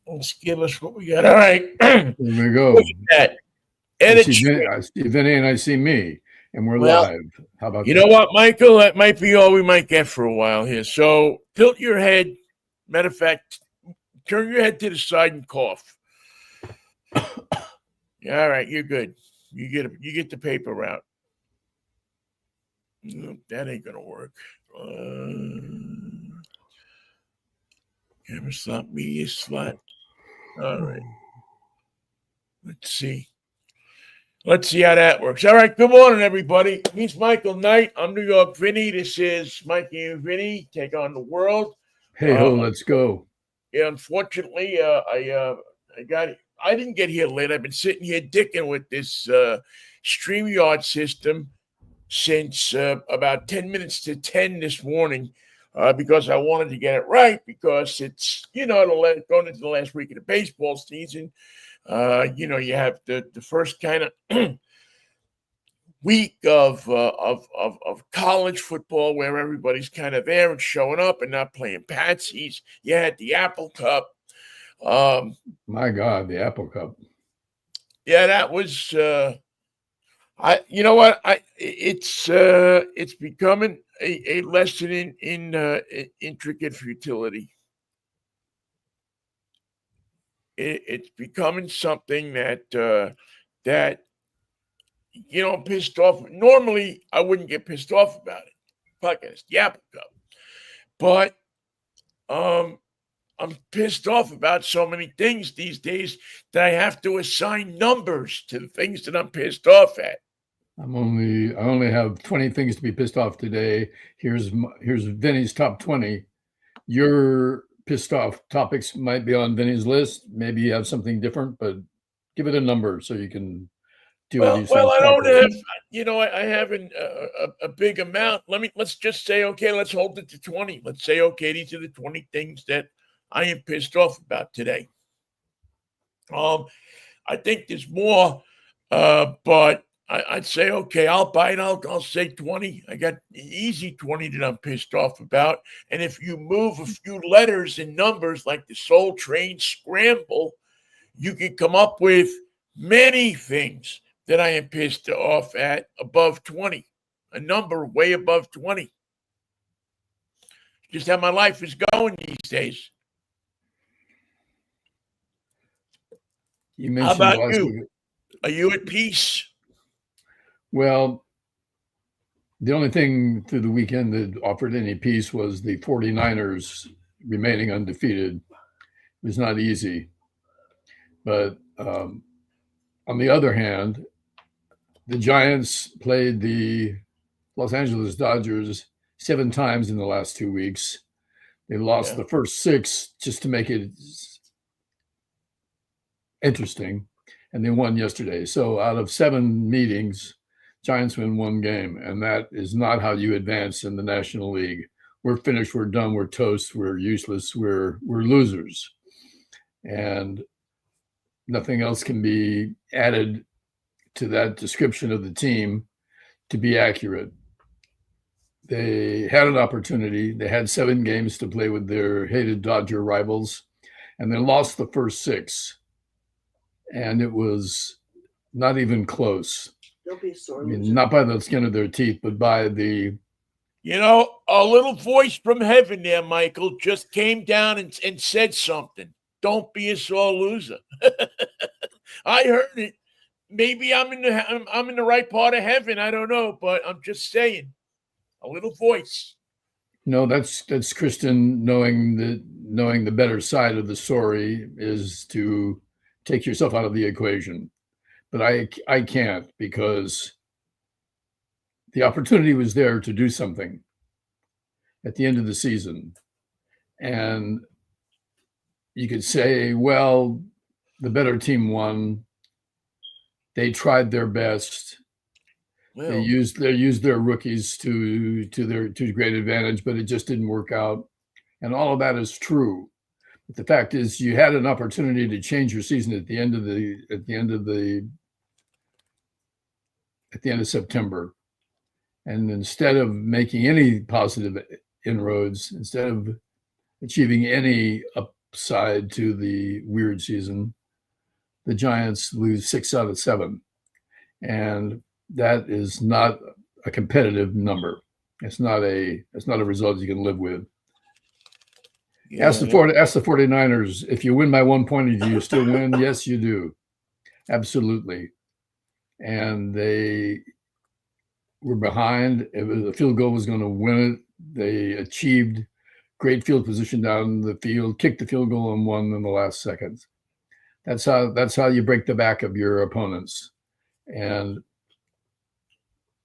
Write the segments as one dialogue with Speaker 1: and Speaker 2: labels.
Speaker 1: Let's give us what we got. All right.
Speaker 2: There we
Speaker 1: Look
Speaker 2: go.
Speaker 1: at that. Edit stream.
Speaker 2: I see Vinny and I see me, and we're
Speaker 1: Well,
Speaker 2: live. How about
Speaker 1: you know
Speaker 2: that?
Speaker 1: what, Michael? That might be all we might get for a while here. So tilt your head. Matter of fact, turn your head to the side and cough. Yeah, all right, you're good. You get the paper out. Nope, that ain't gonna work. Camera slot, media slot. All right. Let's see. Let's see how that works. All right. Good morning, everybody. He's Michael Knight. I'm New York Vinnie. This is Mikey and Vinnie take on the world.
Speaker 2: Hey ho, let's go.
Speaker 1: Yeah, unfortunately, I didn't get here late. I've been sitting here dicking with this StreamYard system since about 10 minutes to 10 this morning because I wanted to get it right because it's, going into the last week of the baseball season. You have the first kind of week of college football where everybody's kind of there and showing up and not playing patsies. You had the Apple Cup.
Speaker 2: My God, the Apple Cup.
Speaker 1: Yeah, that was. You know what? It's becoming a lesson in intricate futility. It's becoming something that pissed off. Normally, I wouldn't get pissed off about it. Fuck it, it's the Apple Cup. But I'm pissed off about so many things these days that I have to assign numbers to the things that I'm pissed off at.
Speaker 2: I only have 20 things to be pissed off today. Here's Vinny's top 20. Your pissed off topics might be on Vinny's list. Maybe you have something different, but give it a number so you can deal with these things
Speaker 1: I don't
Speaker 2: properly.
Speaker 1: have, I have a big amount. Let's just say, okay, let's hold it to 20. Let's say, okay, these are the 20 things that I am pissed off about today. I think there's more, but I'd say, okay, I'll bite. I'll say 20. I got easy 20 that I'm pissed off about. And if you move a few letters and numbers like the Soul Train Scramble, you can come up with many things that I am pissed off at above 20, a number way above 20. Just how my life is going these days.
Speaker 2: You mentioned
Speaker 1: how about
Speaker 2: last
Speaker 1: you?
Speaker 2: week.
Speaker 1: Are you at peace?
Speaker 2: Well, the only thing through the weekend that offered any peace was the 49ers remaining undefeated. It was not easy. But on the other hand, the Giants played the Los Angeles Dodgers 7 times in the last 2 weeks. They lost the first 6 just to make it interesting, and they won yesterday. So out of 7 meetings, Giants win 1 game, and that is not how you advance in the National League. We're finished, we're done, we're toast, we're useless, we're losers. And nothing else can be added to that description of the team to be accurate. They had an opportunity. They had 7 games to play with their hated Dodger rivals, and they lost the first 6. And it was not even close.
Speaker 3: Don't be sore.
Speaker 2: I mean, not by the skin of their teeth, but by the...
Speaker 1: A little voice from heaven there, Michael, just came down and said something. Don't be a sore loser. I heard it. Maybe I'm in the right part of heaven. I don't know, but I'm just saying. A little voice.
Speaker 2: No, that's Kristen knowing the better side of the story is to take yourself out of the equation. But I can't, because the opportunity was there to do something at the end of the season. And you could say, well, the better team won. They tried their best. Well, they used their rookies to great advantage, but it just didn't work out. And all of that is true. But the fact is, you had an opportunity to change your season at the end of September, and instead of making any positive inroads, instead of achieving any side to the weird season, the Giants lose 6 out of 7. And that is not a competitive number. It's not a result you can live with. Ask the 49ers, if you win by 1 point, do you still win? Yes, you do. Absolutely. And they were behind. The field goal was going to win it. They achieved great field position down the field, kicked the field goal and won in the last seconds. That's how you break the back of your opponents. And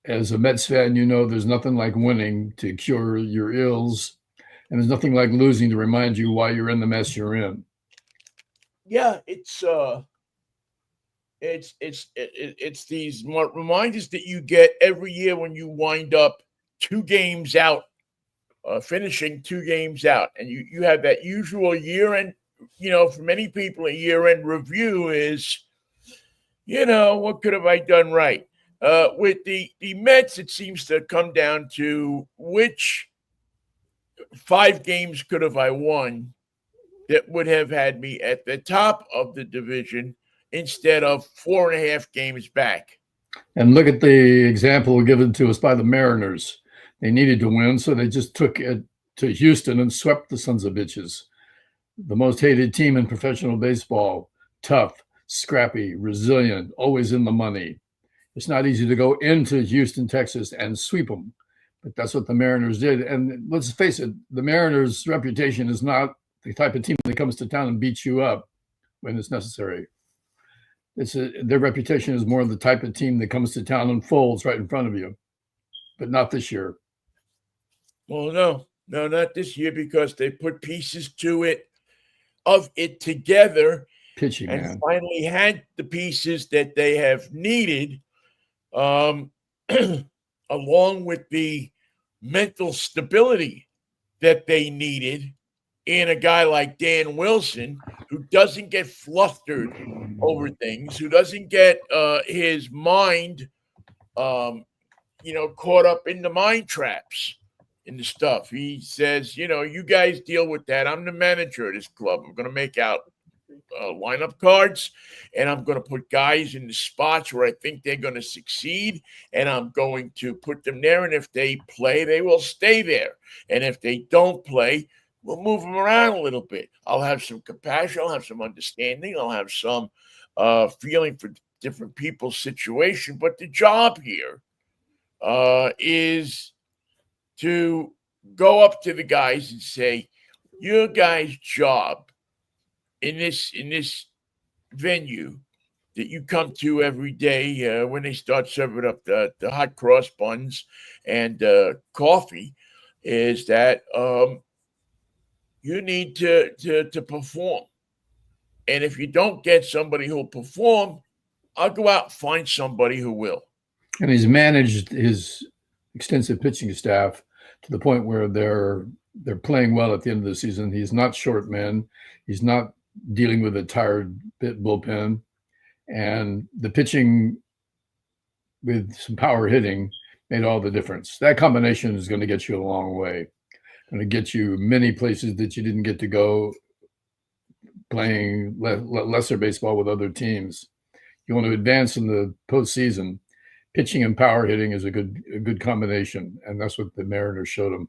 Speaker 2: as a Mets fan, you know there's nothing like winning to cure your ills, and there's nothing like losing to remind you why you're in the mess you're in.
Speaker 1: Yeah, it's these reminders that you get every year when you wind up 2 games out, finishing 2 games out, and you have that usual year-end. For many people, a year-end review is, what could have I done right? With the Mets, it seems to come down to which 5 games could have I won that would have had me at the top of the division instead of 4.5 games back.
Speaker 2: And look at the example given to us by the Mariners. They needed to win, so they just took it to Houston and swept the sons of bitches. The most hated team in professional baseball. Tough, scrappy, resilient, always in the money. It's not easy to go into Houston, Texas, and sweep them, but that's what the Mariners did. And let's face it, the Mariners' reputation is not the type of team that comes to town and beats you up when it's necessary. Their reputation is more the type of team that comes to town and folds right in front of you, but not this year.
Speaker 1: Well, no, not this year, because they put pieces of it together.
Speaker 2: Pitching,
Speaker 1: and
Speaker 2: man.
Speaker 1: Finally had the pieces that they have needed. Along with the mental stability that they needed in a guy like Dan Wilson, who doesn't get flustered over things, who doesn't get his mind, caught up in the mind traps in the stuff. He says, you guys deal with that. I'm the manager of this club. I'm going to make out lineup cards, and I'm going to put guys in the spots where I think they're going to succeed, and I'm going to put them there, and if they play, they will stay there, and if they don't play, we'll move them around a little bit. I'll have some compassion, I'll have some understanding, I'll have some feeling for different people's situation, but the job here is to go up to the guys and say, your guys' job in this venue that you come to every day when they start serving up the hot cross buns and coffee is that you need to perform. And if you don't get somebody who'll perform, I'll go out and find somebody who will.
Speaker 2: And he's managed his extensive pitching staff to the point where they're playing well at the end of the season. He's not short men. He's not dealing with a tired bullpen, and the pitching with some power hitting made all the difference. That combination is going to get you a long way, going to get you many places that you didn't get to go playing lesser baseball with other teams. You want to advance in the postseason. Pitching and power hitting is a good combination, and that's what the Mariners showed them.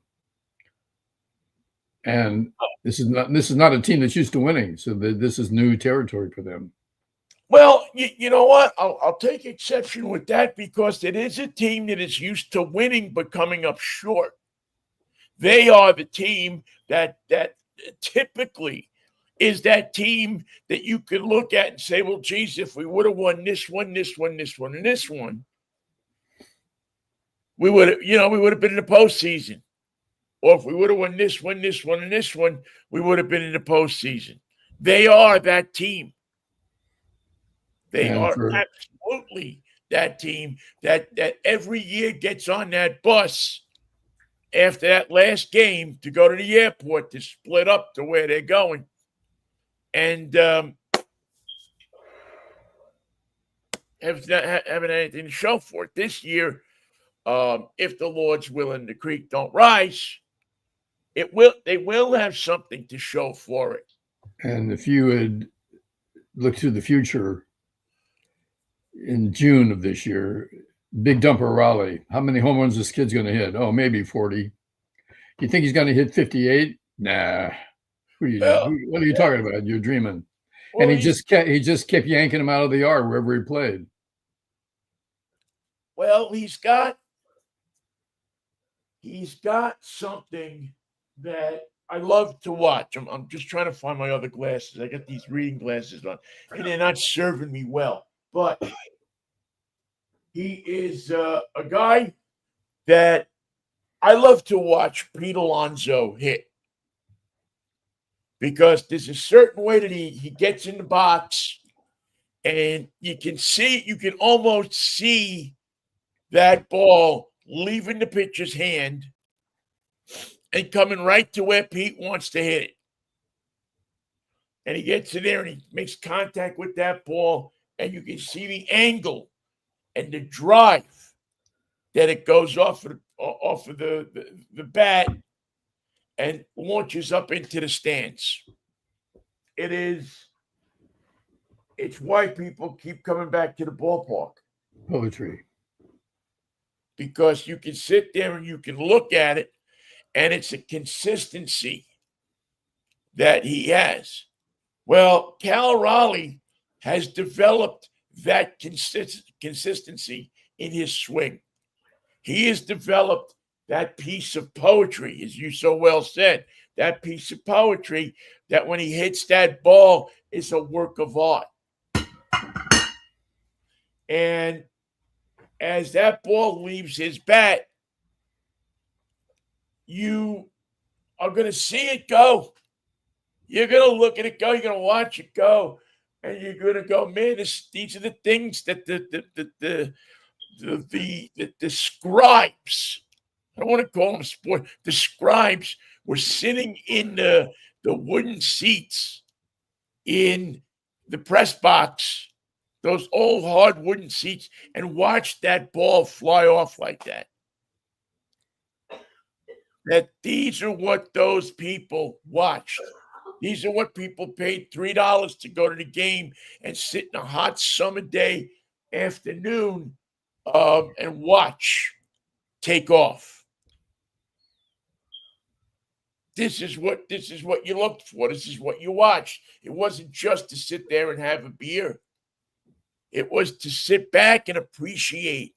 Speaker 2: And this is not a team that's used to winning, so this is new territory for them.
Speaker 1: Well, you know what? I'll take exception with that, because it is a team that is used to winning but coming up short. They are the team that typically is that team that you could look at and say, well, geez, if we would have won this one, and this one, we would have been in the postseason. Or if we would have won this one, and this one, we would have been in the postseason. They are that team. They are absolutely that team that every year gets on that bus after that last game to go to the airport to split up to where they're going. And haven't anything to show for it. This year, if the Lord's will and the creek don't rise, they will have something to show for it.
Speaker 2: And if you had looked to the future in June of this year, big dumper Raleigh, how many home runs this kid's going to hit? Oh, maybe 40. You think he's going to hit 58? Nah.
Speaker 1: Well,
Speaker 2: What are you talking about? You're dreaming.
Speaker 1: well,
Speaker 2: And he just kept yanking him out of the yard wherever he played.
Speaker 1: he's got something that I love to watch. I'm just trying to find my other glasses. I got these reading glasses on, and they're not serving me well. But he is a guy that I love to watch Pete Alonso hit because there's a certain way that he gets in the box, and you can almost see that ball leaving the pitcher's hand and coming right to where Pete wants to hit it. And he gets in there and he makes contact with that ball, and you can see the angle and the drive that it goes off of the bat and launches up into the stands. It's why people keep coming back to the ballpark.
Speaker 2: Poetry.
Speaker 1: Because you can sit there and you can look at it, and it's a consistency that he has. Well, Cal Raleigh has developed that consistency in his swing. He has developed that piece of poetry, as you so well said, that piece of poetry that when he hits that ball is a work of art. And as that ball leaves his bat, you are going to see it go. You're going to look at it go. You're going to watch it go, and you're going to go, man, these are the things that the scribes. I don't want to call them sport. The scribes were sitting in the wooden seats in the press box, those old hard wooden seats, and watched that ball fly off like that. That these are what those people watched. These are what people paid $3 to go to the game and sit in a hot summer day afternoon and watch take off. This is what you looked for. This is what you watched. It wasn't just to sit there and have a beer. It was to sit back and appreciate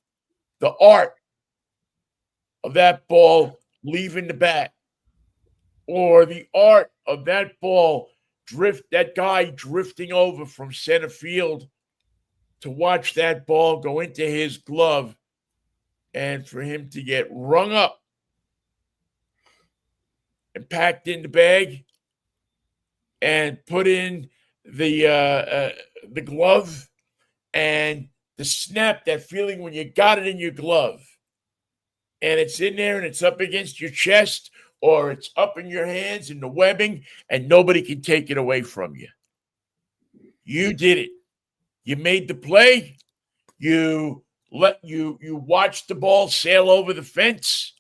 Speaker 1: the art of that ball leaving the bat, or the art of that ball that guy drifting over from center field to watch that ball go into his glove and for him to get rung up and packed in the bag and put in the glove, and the snap, that feeling when you got it in your glove and it's in there and it's up against your chest or it's up in your hands in the webbing and nobody can take it away from you. You did it. You made the play. You watched the ball sail over the fence.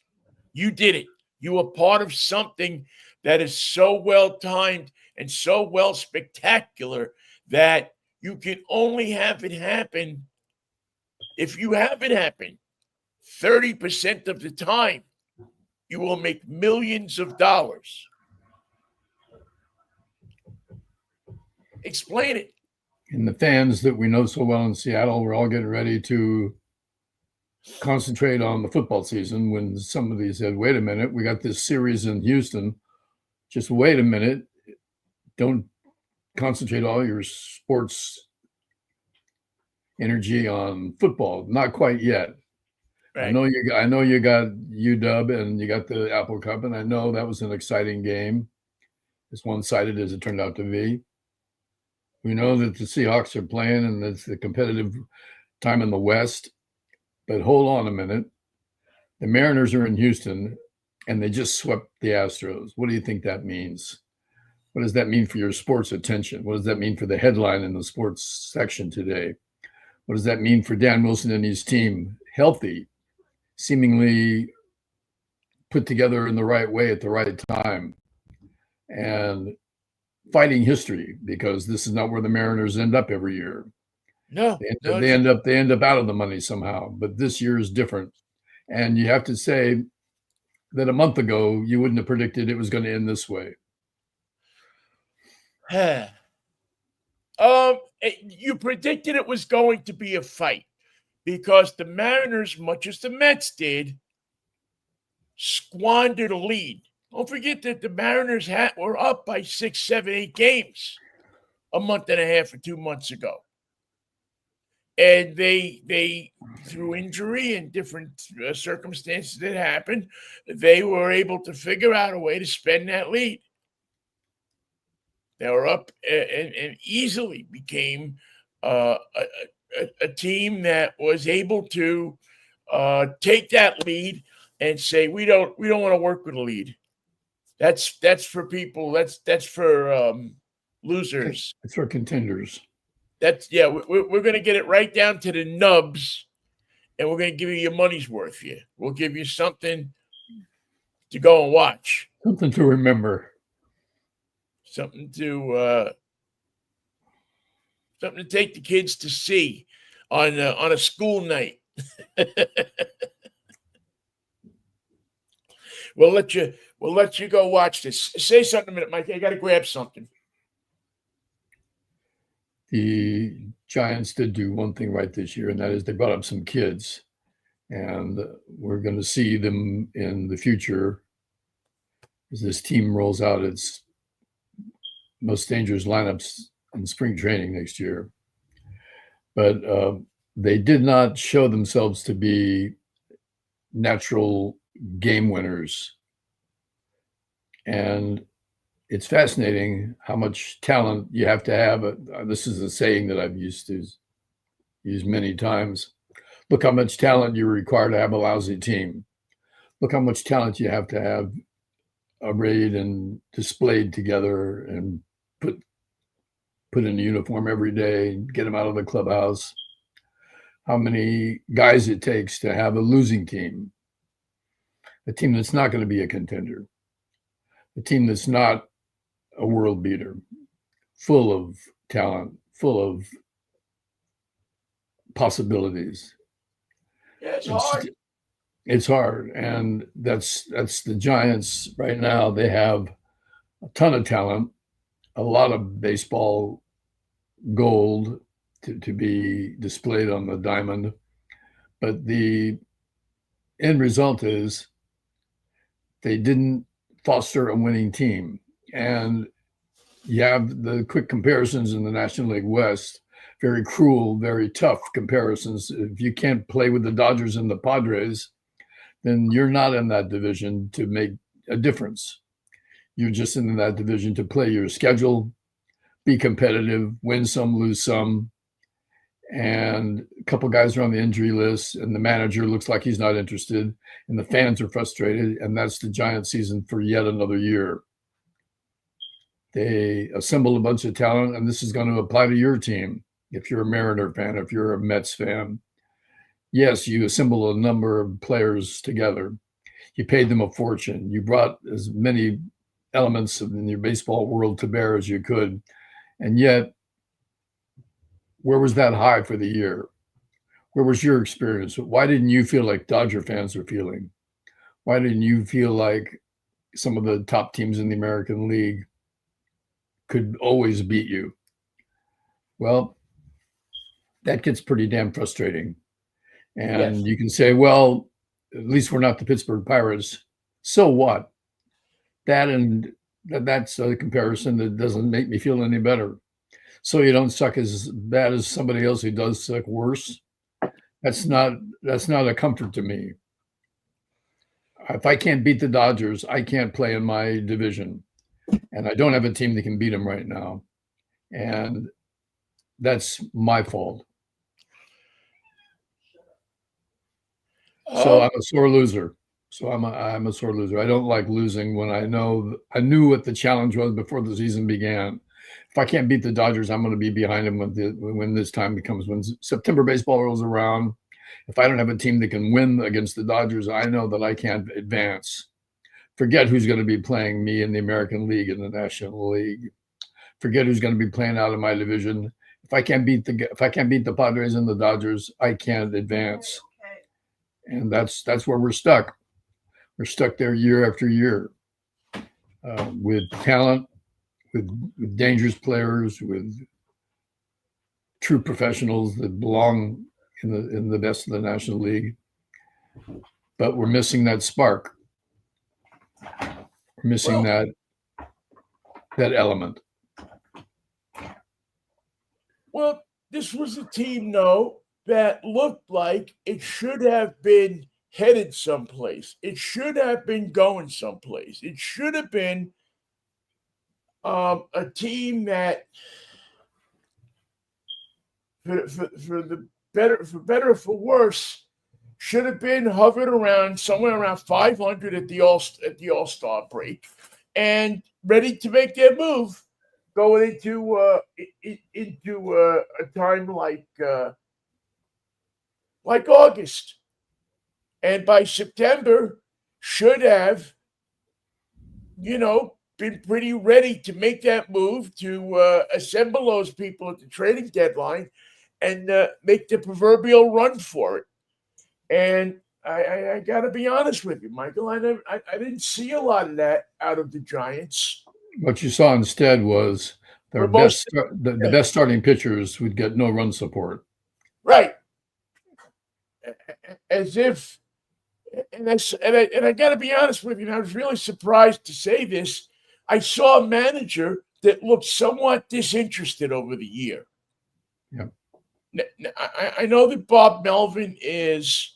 Speaker 1: You did it. You were part of something that is so well timed and so well spectacular that you can only have it happen if you have it happen 30% of the time. You will make millions of dollars. Explain it.
Speaker 2: And the fans that we know so well in Seattle, we're all getting ready to concentrate on the football season when somebody said, wait a minute, we got this series in Houston. Just wait a minute. Don't concentrate all your sports energy on football. Not quite yet. Right. I know you got UW and you got the Apple Cup, and I know that was an exciting game, as one-sided as it turned out to be. We know that the Seahawks are playing, and it's the competitive time in the West. But hold on a minute. The Mariners are in Houston, and they just swept the Astros. What do you think that means? What does that mean for your sports attention? What does that mean for the headline in the sports section today? What does that mean for Dan Wilson and his team? Healthy, seemingly put together in the right way at the right time. And fighting history, because this is not where the Mariners end up every year.
Speaker 1: No, no,
Speaker 2: They end up out of the money somehow. But this year is different, and you have to say that a month ago you wouldn't have predicted it was going to end this way.
Speaker 1: You predicted it was going to be a fight because the Mariners, much as the Mets did, squandered a lead. Don't forget that the Mariners were up by 6, 7, 8 games a month and a half or 2 months ago. And they through injury and different circumstances that happened, they were able to figure out a way to spend that lead. They were up and easily became a team that was able to take that lead and say, we don't want to work with a lead. That's for people. That's for losers.
Speaker 2: It's for contenders.
Speaker 1: We're going to get it right down to the nubs, and we're going to give you your money's worth here. We'll give you something to go and watch.
Speaker 2: Something to remember.
Speaker 1: Something to take the kids to see on a school night. We'll let you go watch this. Say something a minute, Mike. I got to grab something.
Speaker 2: The Giants did do one thing right this year, and that is they brought up some kids, and we're going to see them in the future as this team rolls out its most dangerous lineups in spring training next year. But they did not show themselves to be natural game winners. And it's fascinating how much talent you have to have. This is a saying that I've used many times. Look how much talent you require to have a lousy team. Look how much talent you have to have arrayed and displayed together and put in a uniform every day, get them out of the clubhouse. How many guys it takes to have a losing team, a team that's not going to be a contender, a team that's not a world beater, full of talent, full of possibilities.
Speaker 1: Yeah, it's hard.
Speaker 2: It's hard, and that's the Giants right now. They have a ton of talent, a lot of baseball gold to be displayed on the diamond, but the end result is they didn't foster a winning team. And you have the quick comparisons in the National League West, very cruel, very tough comparisons. If you can't play with the Dodgers and the Padres, then you're not in that division to make a difference. You're just in that division to play your schedule, be competitive, win some, lose some. And a couple guys are on the injury list, and the manager looks like he's not interested, and the fans are frustrated, and that's the Giants season for yet another year. They assembled a bunch of talent, and this is going to apply to your team. If you're a Mariner fan, if you're a Mets fan, yes, you assemble a number of players together. You paid them a fortune. You brought as many elements in your baseball world to bear as you could. And yet, where was that high for the year? Where was your experience? Why didn't you feel like Dodger fans are feeling? Why didn't you feel like some of the top teams in the American League could always beat you? Well, that gets pretty damn frustrating. And You can say, well, at least we're not the Pittsburgh Pirates. So what? That's a comparison that doesn't make me feel any better. So you don't suck as bad as somebody else who does suck worse. That's not a comfort to me. If I can't beat the Dodgers, I can't play in my division. And I don't have a team that can beat them right now. And that's my fault. So I'm a sore loser. I'm a sore loser. I don't like losing when I knew what the challenge was before the season began. If I can't beat the Dodgers, I'm going to be behind them when this time comes. When September baseball rolls around, if I don't have a team that can win against the Dodgers, I know that I can't advance. Forget who's going to be playing me in the American League and the National League. Forget who's going to be playing out of my division. If I can't beat the Padres and the Dodgers, I can't advance. And that's where we're stuck. We're stuck there year after year with talent, with dangerous players, with true professionals that belong in the best of the National League. But we're missing that spark. We're missing that element.
Speaker 1: Well, this was a team, though, that looked like it should have been headed someplace. It should have been going someplace. It should have been a team that, for better or for worse, should have been hovered around somewhere around 500 at the All-Star break, and ready to make their move going into a time like August, and by September should have, been pretty ready to make that move to assemble those people at the trading deadline and make the proverbial run for it. And I got to be honest with you, Michael. I didn't see a lot of that out of the Giants.
Speaker 2: What you saw instead was the best starting pitchers would get no run support.
Speaker 1: Right. As if, and I got to be honest with you, and I was really surprised to say this. I saw a manager that looked somewhat disinterested over the year.
Speaker 2: Yeah.
Speaker 1: I know that Bob Melvin has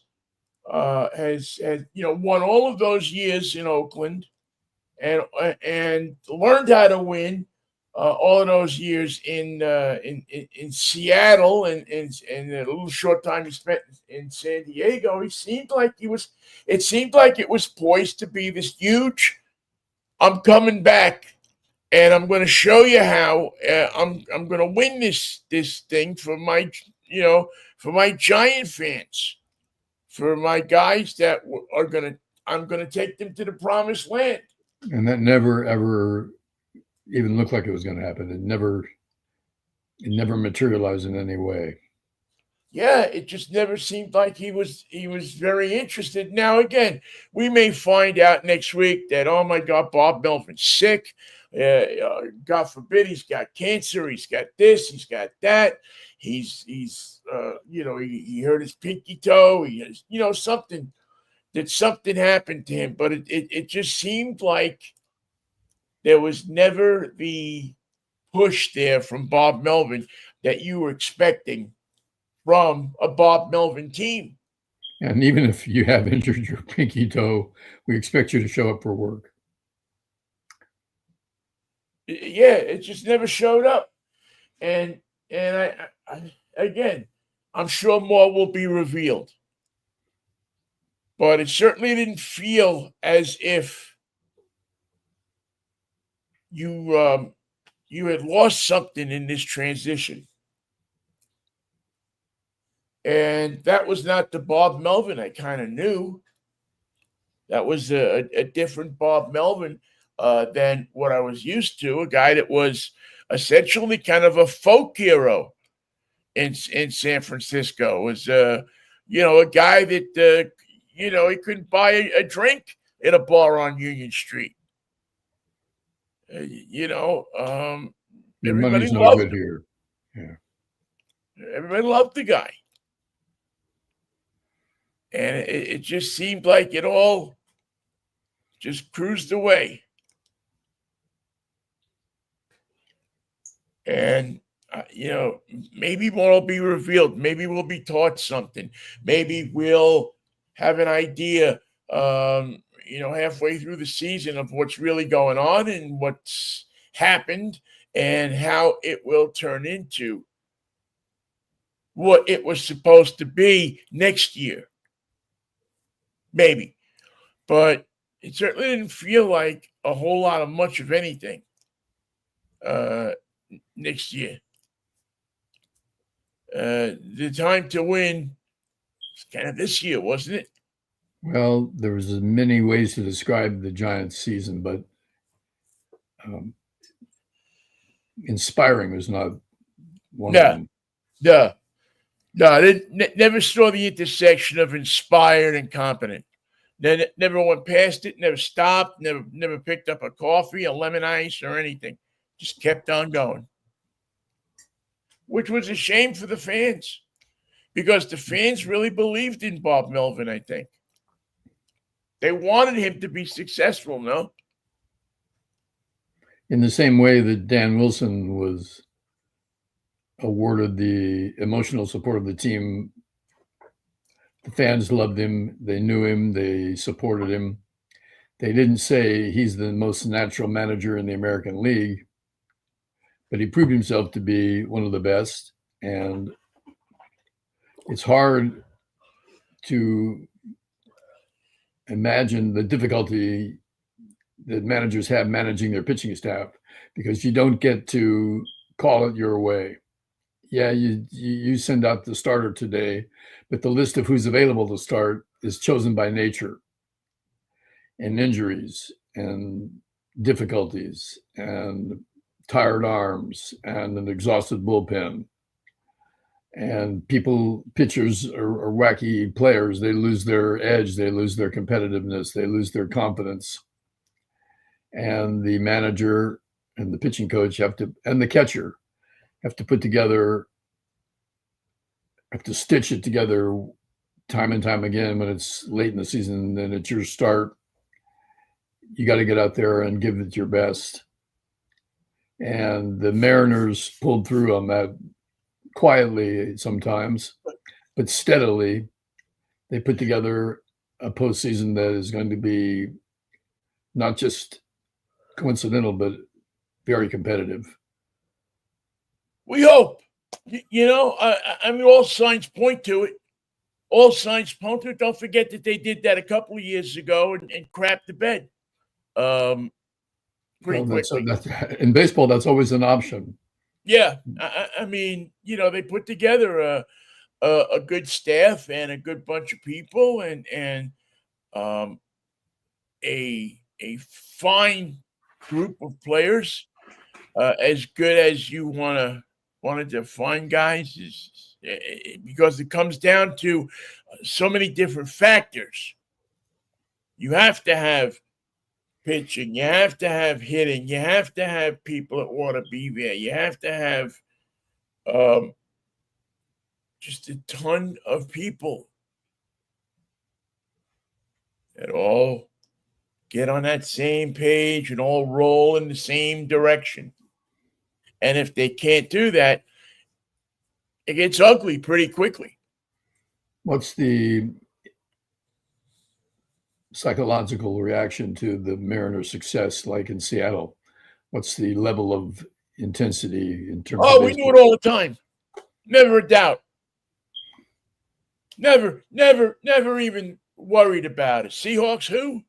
Speaker 1: won all of those years in Oakland and learned how to win all of those years in Seattle and a little short time he spent in San Diego. It seemed like it was poised to be this huge, I'm coming back and I'm going to show you how I'm going to win this thing for my Giant fans, for my guys that I'm going to take them to the promised land.
Speaker 2: And that never ever even looked like it was going to happen. It never materialized in any way.
Speaker 1: Yeah, it just never seemed like he was very interested. Now, again, we may find out next week that, oh my God, Bob Melvin's sick. God forbid, he's got cancer. He's got this. He's got that. He hurt his pinky toe. He has, something happened to him. But it just seemed like there was never the push there from Bob Melvin that you were expecting from a Bob Melvin team.
Speaker 2: And even if you have injured your pinky toe, we expect you to show up for work.
Speaker 1: Yeah, it just never showed up. And I again, I'm sure more will be revealed. But it certainly didn't feel as if you had lost something in this transition. And that was not the Bob Melvin I kind of knew. That was a different Bob Melvin than what I was used to, a guy that was essentially kind of a folk hero in San Francisco. Was a guy that he couldn't buy a drink at a bar on Union Street.
Speaker 2: Your
Speaker 1: Everybody
Speaker 2: money's no
Speaker 1: loved
Speaker 2: good
Speaker 1: him.
Speaker 2: here. Yeah.
Speaker 1: Everybody loved the guy. And it just seemed like it all just cruised away. And, maybe more will be revealed. Maybe we'll be taught something. Maybe we'll have an idea, halfway through the season of what's really going on and what's happened and how it will turn into what it was supposed to be next year. Maybe. But it certainly didn't feel like a whole lot of much of anything next year. The time to win was kind of this year, wasn't it?
Speaker 2: Well, there was many ways to describe the Giants' season, but inspiring was not one of
Speaker 1: Yeah,
Speaker 2: them.
Speaker 1: yeah. No, I didn't, never saw the intersection of inspired and competent. Never went past it, never stopped, never picked up a coffee, a lemon ice, or anything. Just kept on going, which was a shame for the fans because the fans really believed in Bob Melvin, I think. They wanted him to be successful, no?
Speaker 2: In the same way that Dan Wilson was awarded the emotional support of the team, the fans loved him. They knew him. They supported him. They didn't say he's the most natural manager in the American League, but he proved himself to be one of the best. And it's hard to imagine the difficulty that managers have managing their pitching staff because you don't get to call it your way. Yeah, you send out the starter today, but the list of who's available to start is chosen by nature and injuries and difficulties and tired arms and an exhausted bullpen. And pitchers are wacky players. They lose their edge. They lose their competitiveness. They lose their confidence. And the manager and the pitching coach and the catcher have to stitch it together time and time again when it's late in the season and it's your start. You got to get out there and give it your best. And the Mariners pulled through on that quietly sometimes, but steadily. They put together a postseason that is going to be not just coincidental, but very competitive.
Speaker 1: We hope. I mean, all signs point to it. All signs point to it. Don't forget that they did that a couple of years ago and crapped the bed. Pretty quickly.
Speaker 2: In baseball, that's always an option.
Speaker 1: Yeah, I mean, they put together a good staff and a good bunch of people and a fine group of players, as good as you wanted to find guys, because it comes down to so many different factors. You have to have pitching, you have to have hitting, you have to have people that want to be there, you have to have just a ton of people that all get on that same page and all roll in the same direction. And if they can't do that, it gets ugly pretty quickly.
Speaker 2: What's the psychological reaction to the Mariners' success like in Seattle? What's the level of intensity in terms of
Speaker 1: we do it all the time. Never a doubt. Never even worried about it. Seahawks who?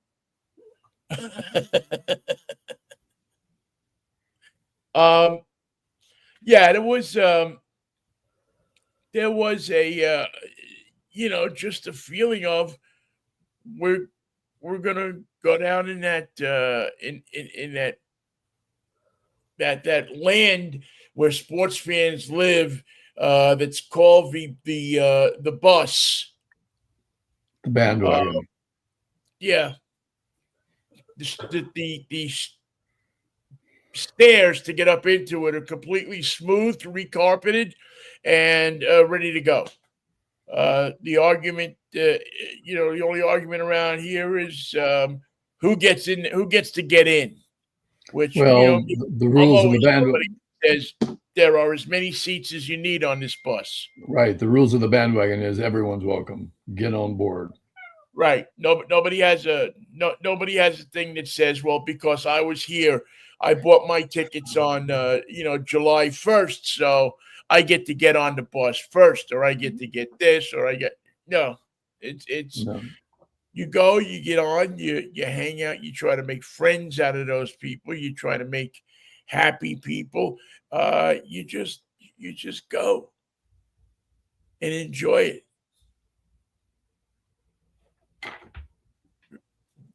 Speaker 1: Yeah, there was a just a feeling of we're gonna go down in that in that land where sports fans live, that's called the bus,
Speaker 2: the bandwagon.
Speaker 1: Yeah, the stairs to get up into it are completely smooth, recarpeted, and ready to go. The argument, the only argument around here is who gets to get in. Which
Speaker 2: the rules of the bandwagon
Speaker 1: says there are as many seats as you need on this bus.
Speaker 2: Right. The rules of the bandwagon is everyone's welcome. Get on board.
Speaker 1: Right. Nobody has a thing that says, well, because I was here, I bought my tickets on July 1st, so I get to get on the bus first, or I get to get this, or it's
Speaker 2: No.
Speaker 1: You go, you get on, you hang out, you try to make friends out of those people, you try to make happy people. You just go and enjoy it.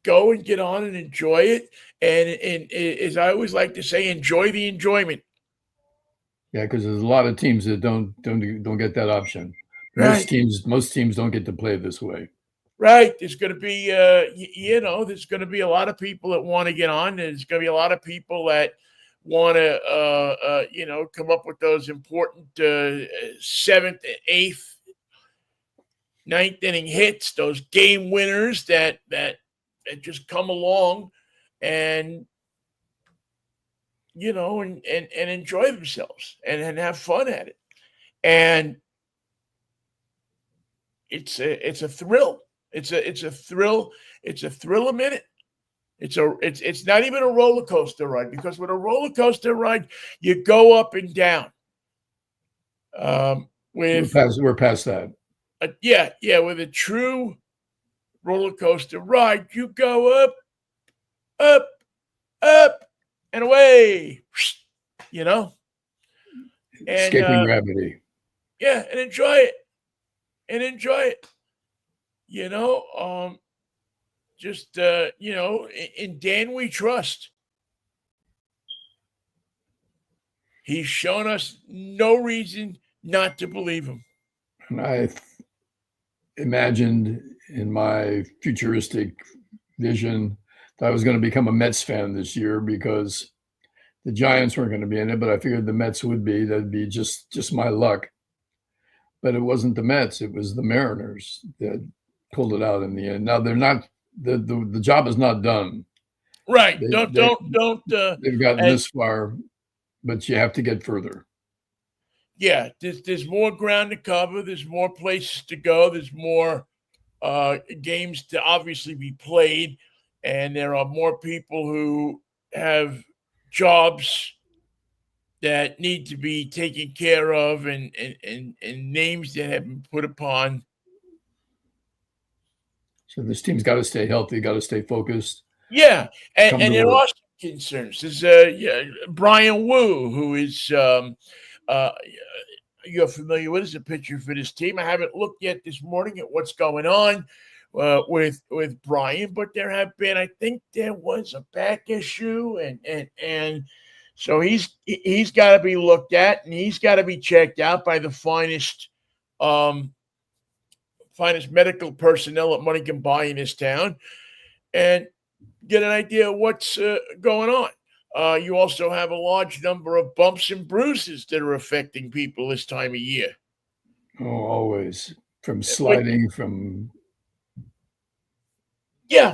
Speaker 1: Go and get on and enjoy it. And as I always like to say, enjoy the enjoyment.
Speaker 2: Yeah, because there's a lot of teams that don't get that option.
Speaker 1: Right.
Speaker 2: Most teams don't get to play this way.
Speaker 1: Right. There's going to be, there's going to be a lot of people that want to get on. There's going to be a lot of people that want to, come up with those important seventh, eighth, ninth inning hits, those game winners that just come along and and enjoy themselves and have fun at it. And it's a thrill. It's a thrill. It's a thrill a minute. It's not even a roller coaster ride, because with a roller coaster ride, you go up and down. With
Speaker 2: We're past that.
Speaker 1: with a true roller coaster ride, you go up, up, up, and away. You know, and
Speaker 2: Escaping gravity.
Speaker 1: and enjoy it, and enjoy it. Just in Dan we trust. He's shown us no reason not to believe him.
Speaker 2: And I imagined in my futuristic vision that I was going to become a Mets fan this year because the Giants weren't going to be in it, but I figured the Mets would be. That'd be just my luck. But it wasn't the Mets; it was the Mariners that pulled it out in the end. Now they're not. The job is not done.
Speaker 1: Right?
Speaker 2: They,
Speaker 1: Don't.
Speaker 2: They've gotten this far, but you have to get further.
Speaker 1: Yeah, there's more ground to cover. There's more places to go. There's more games to obviously be played, and there are more people who have jobs that need to be taken care of, and names that have been put upon.
Speaker 2: So this team's got to stay healthy, got to stay focused.
Speaker 1: Yeah, and there are some concerns. There's Brian Wu, who is you're familiar with as a pitcher for this team. I haven't looked yet this morning at what's going on with Brian, but there have been, I think there was a back issue, and so he's got to be looked at, and he's got to be checked out by the finest medical personnel that money can buy in this town, and get an idea of what's going on. You also have a large number of bumps and bruises that are affecting people this time of year.
Speaker 2: Oh, always. From sliding,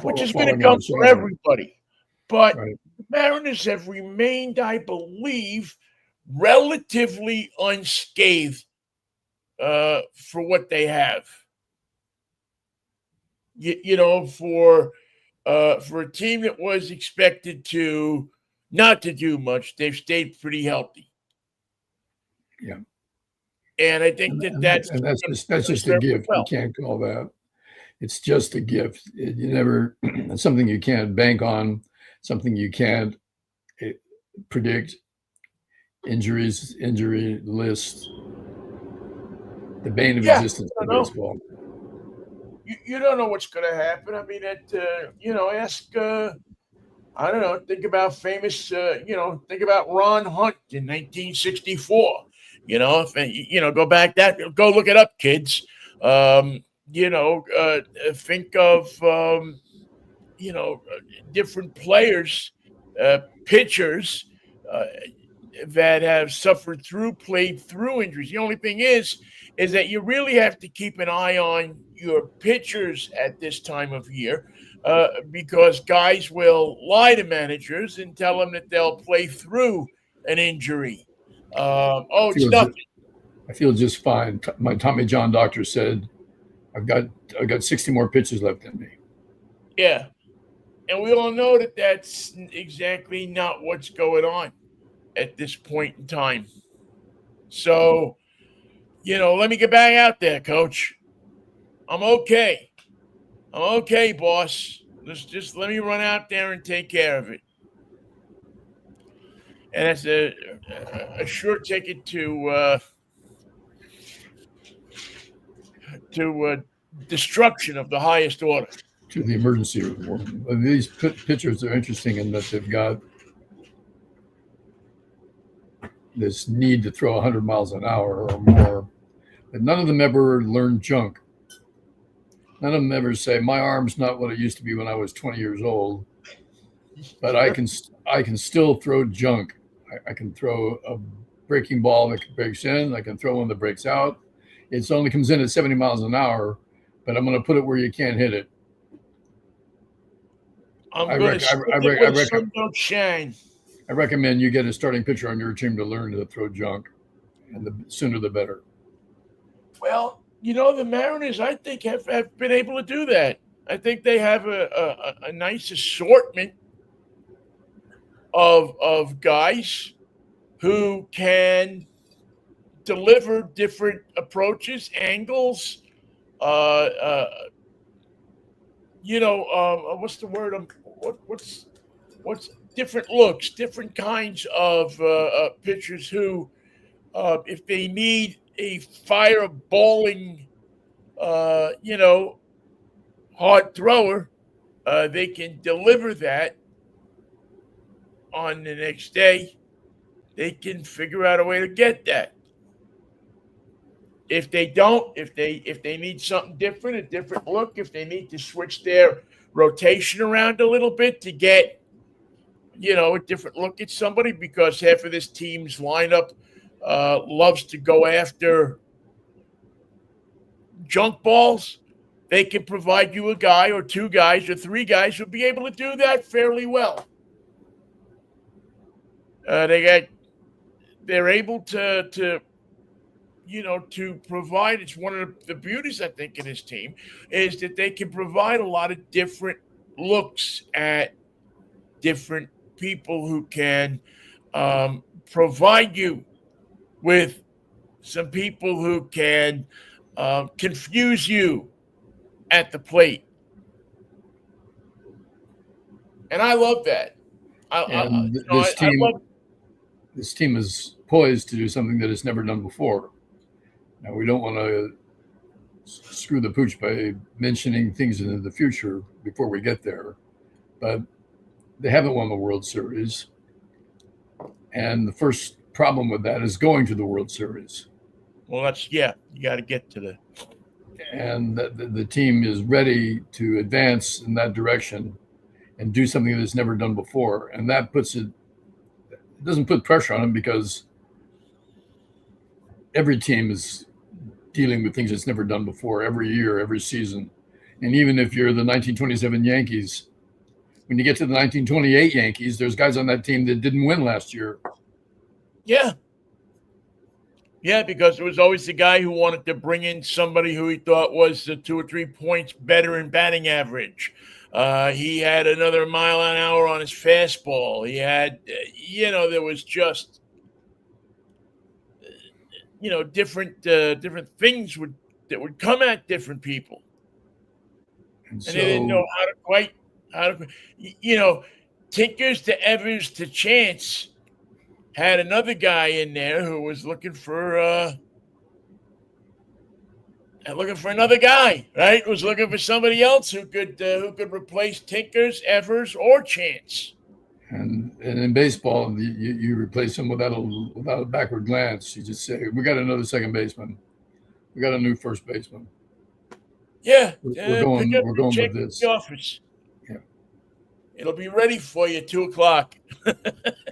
Speaker 1: which is going to come for everybody. But the Mariners have remained, I believe, relatively unscathed for what they have. For a team that was expected to not to do much, they've stayed pretty healthy.
Speaker 2: Yeah.
Speaker 1: And I think that's
Speaker 2: just a gift. You can't call that. It's just a gift. It's something you can't bank on, something you can't predict. Injuries, injury list, the bane of existence of baseball.
Speaker 1: You don't know what's going to happen. I mean, ask, I don't know, think about think about Ron Hunt in 1964. Go back go look it up, kids. Think of, different players, pitchers that have played through injuries. The only thing is that you really have to keep an eye on your pitchers at this time of year, because guys will lie to managers and tell them that they'll play through an injury. It's nothing.
Speaker 2: I feel just fine. My Tommy John doctor said I've got 60 more pitches left in me.
Speaker 1: Yeah, and we all know that that's exactly not what's going on at this point in time. So, let me get back out there, Coach. I'm okay. I'm okay, boss. Just let me run out there and take care of it. And that's a sure ticket to destruction of the highest order.
Speaker 2: To the emergency room. These pitchers are interesting in that they've got this need to throw 100 miles an hour or more, but none of them ever learn junk. None of them ever say, "My arm's not what it used to be when I was 20 years old, but I can still throw junk. I can throw a breaking ball that breaks in. I can throw one that breaks out. It only comes in at 70 miles an hour, but I'm going to put it where you can't hit it."
Speaker 1: I'm
Speaker 2: I,
Speaker 1: going to
Speaker 2: rec- I,
Speaker 1: send
Speaker 2: I,
Speaker 1: it
Speaker 2: rec- I,
Speaker 1: where the
Speaker 2: rec-
Speaker 1: sun don't shine.
Speaker 2: I recommend you get a starting pitcher on your team to learn to throw junk, and the sooner the better.
Speaker 1: Well, the Mariners, I think, have been able to do that. I think they have a nice assortment of guys who can deliver different approaches, angles. What's the word? What's different looks, different kinds of pitchers who, if they need a fireballing, hard thrower, they can deliver that on the next day. They can figure out a way to get that. If they don't, if they need something different, a different look, if they need to switch their rotation around a little bit to get a different look at somebody, because half of this team's lineup loves to go after junk balls. They can provide you a guy or two guys or three guys who'll be able to do that fairly well. They're able to provide. It's one of the beauties, I think, in this team is that they can provide a lot of different looks at different people who can provide you with some people who can confuse you at the plate. And I love that.
Speaker 2: And
Speaker 1: I love.
Speaker 2: this team is poised to do something that it's never done before. Now, we don't want to screw the pooch by mentioning things in the future before we get there, but they haven't won the World Series. And the first problem with that is going to the World Series.
Speaker 1: Well, you got to get to the.
Speaker 2: And the team is ready to advance in that direction and do something that's never done before. And that doesn't put pressure on them, because every team is dealing with things it's never done before every year, every season. And even if you're the 1927 Yankees, when you get to the 1928 Yankees, there's guys on that team that didn't win last year.
Speaker 1: Yeah. Yeah, because it was always the guy who wanted to bring in somebody who he thought was 2 or 3 points better in batting average. He had another mile an hour on his fastball. He had, there was just, different things that would come at different people, and they didn't know how to, Tinkers to Evers to Chance had another guy in there who was looking for another guy, right? Was looking for somebody else who could replace Tinkers, Evers, or Chance.
Speaker 2: And in baseball, you replace them without a backward glance. You just say, "We got another second baseman. We got a new first baseman."
Speaker 1: Yeah,
Speaker 2: We're
Speaker 1: pick
Speaker 2: going.
Speaker 1: up
Speaker 2: We're
Speaker 1: your
Speaker 2: going
Speaker 1: check
Speaker 2: with
Speaker 1: at
Speaker 2: this.
Speaker 1: the office.
Speaker 2: Yeah.
Speaker 1: It'll be ready for you at 2:00.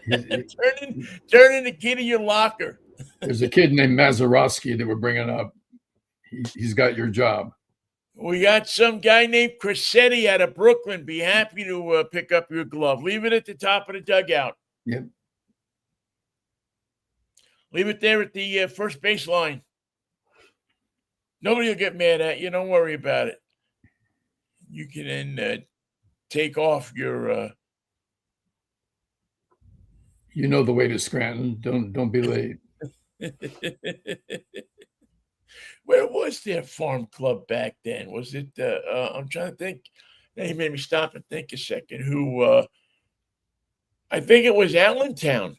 Speaker 2: He-
Speaker 1: Turn in the key to your locker.
Speaker 2: There's a kid named Mazeroski that we're bringing up. He's got your job.
Speaker 1: We got some guy named Crissetti out of Brooklyn. Be happy to pick up your glove. Leave it at the top of the dugout.
Speaker 2: Yep.
Speaker 1: Leave it there at the first baseline. Nobody will get mad at you. Don't worry about it. You can then take off your.
Speaker 2: You know the way to Scranton. Don't be late.
Speaker 1: Where was their farm club back then? Was it? I'm trying to think. Now you made me stop and think a second. Who? I think it was Allentown.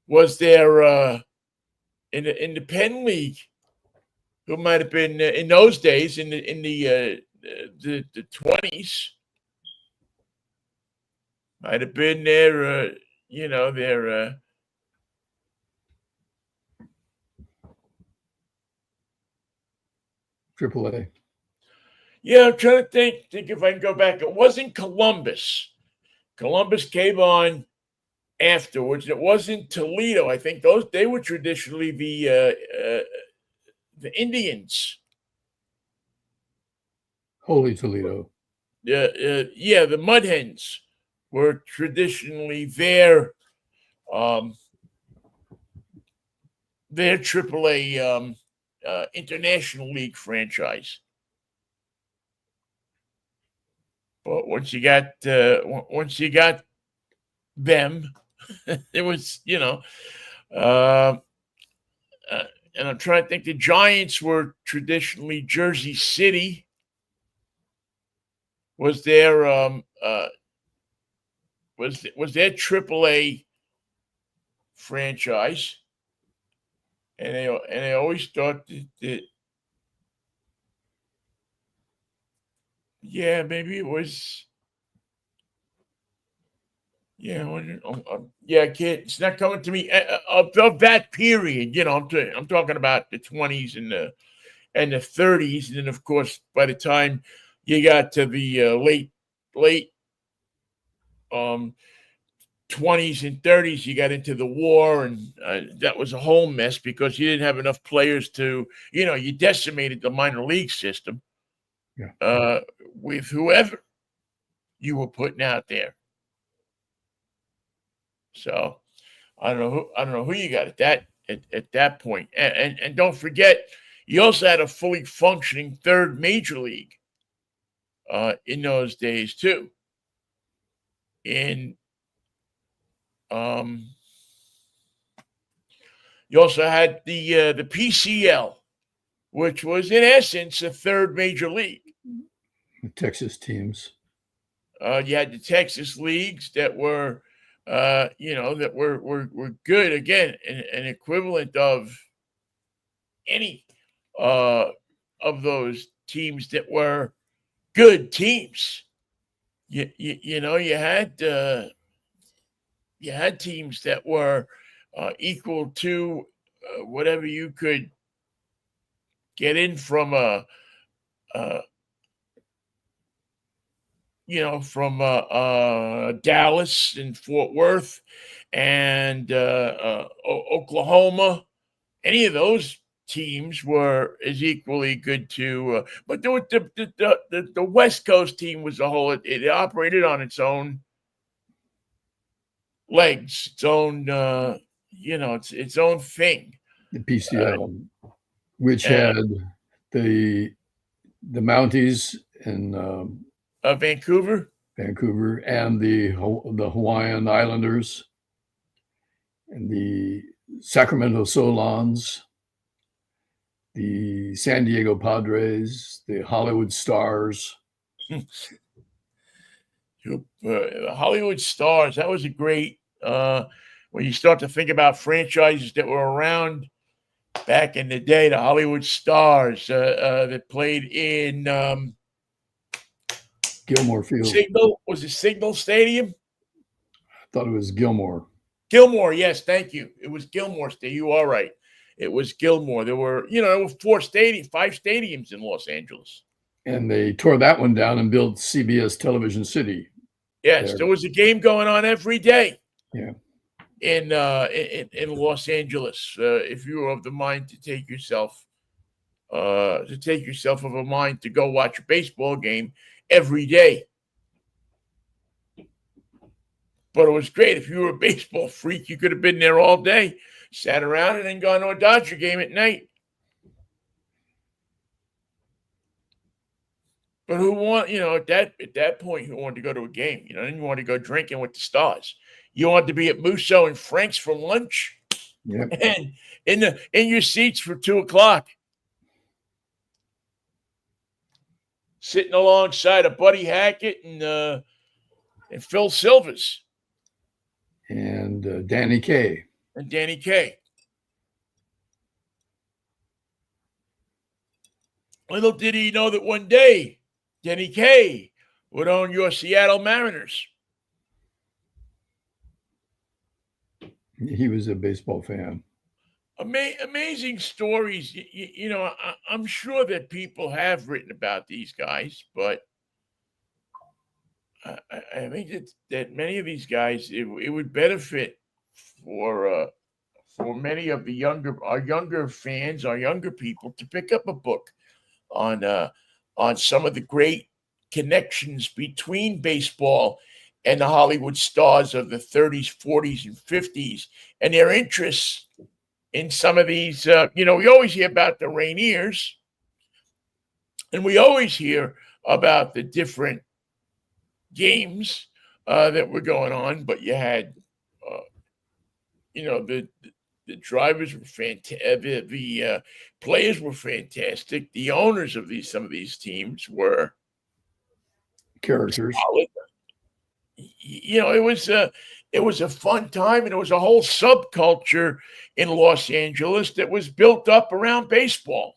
Speaker 1: Was there in the Penn League? Who might have been in those days in the 20s? Might have been their
Speaker 2: AAA.
Speaker 1: Yeah, I'm trying to think if I can go back. It wasn't Columbus. Columbus came on afterwards. It wasn't Toledo. I think they were traditionally the Indians.
Speaker 2: Holy Toledo.
Speaker 1: Yeah, the Mud Hens were traditionally their AAA International League franchise. But once you got them, it was and I'm trying to think. The Giants were traditionally Jersey City. Was their was their AAA franchise, and they always thought that yeah, maybe it was. Yeah, yeah, kid. It's not coming to me of that period. I'm talking about the 20s and the 30s, and then of course by the time you got to the late um 20s and 30s, you got into the war, and that was a whole mess because you didn't have enough players to, you decimated the minor league system with whoever you were putting out there. So I don't know who you got at that point. And don't forget, you also had a fully functioning third major league in those days too. In you also had the PCL, which was in essence a third major league.
Speaker 2: The Texas teams.
Speaker 1: You had the Texas leagues that were, that were good. Again, an equivalent of any of those teams that were good teams. You had teams that were equal to whatever you could get in from Dallas and Fort Worth and Oklahoma. Any of those teams were as equally good to, but the West Coast team was a whole. It operated on its own legs, its own, its own thing.
Speaker 2: The PCL, which had the Mounties in
Speaker 1: Vancouver,
Speaker 2: and the Hawaiian Islanders, and the Sacramento Solons, the San Diego Padres, the Hollywood Stars.
Speaker 1: The Hollywood Stars. That was a great. When you start to think about franchises that were around back in the day, the Hollywood Stars that played in
Speaker 2: Gilmore Field.
Speaker 1: Signal Stadium?
Speaker 2: I thought it was Gilmore.
Speaker 1: Gilmore, yes, thank you. It was Gilmore Stadium. You are right. It was Gilmore. There were 5 stadiums in Los Angeles.
Speaker 2: And they tore that one down and built CBS Television City.
Speaker 1: Yes, there was a game going on every day.
Speaker 2: Yeah.
Speaker 1: In Los Angeles, if you were of the mind to take yourself of a mind to go watch a baseball game every day. But it was great. If you were a baseball freak, you could have been there all day, sat around, and then gone to a Dodger game at night. But at that point, who wanted to go to a game? Then you wanted to go drinking with the stars. You wanted to be at Musso and Frank's for lunch, and in your seats for 2:00, sitting alongside of Buddy Hackett and Phil Silvers
Speaker 2: and Danny Kaye.
Speaker 1: Little did he know that one day Danny Kaye would own your Seattle Mariners.
Speaker 2: He was a baseball fan.
Speaker 1: Amazing stories. I'm sure that people have written about these guys, but I think that many of these guys, it would benefit for many of our younger fans, our younger people, to pick up a book on some of the great connections between baseball and the Hollywood stars of the 30s, 40s, and 50s, and their interests in some of these. We always hear about the Rainiers, and we always hear about the different games that were going on. But you had, uh, the drivers were fantastic. The players were fantastic. The owners of some of these teams were
Speaker 2: Characters.
Speaker 1: solid. It was a fun time, and it was a whole subculture in Los Angeles that was built up around baseball.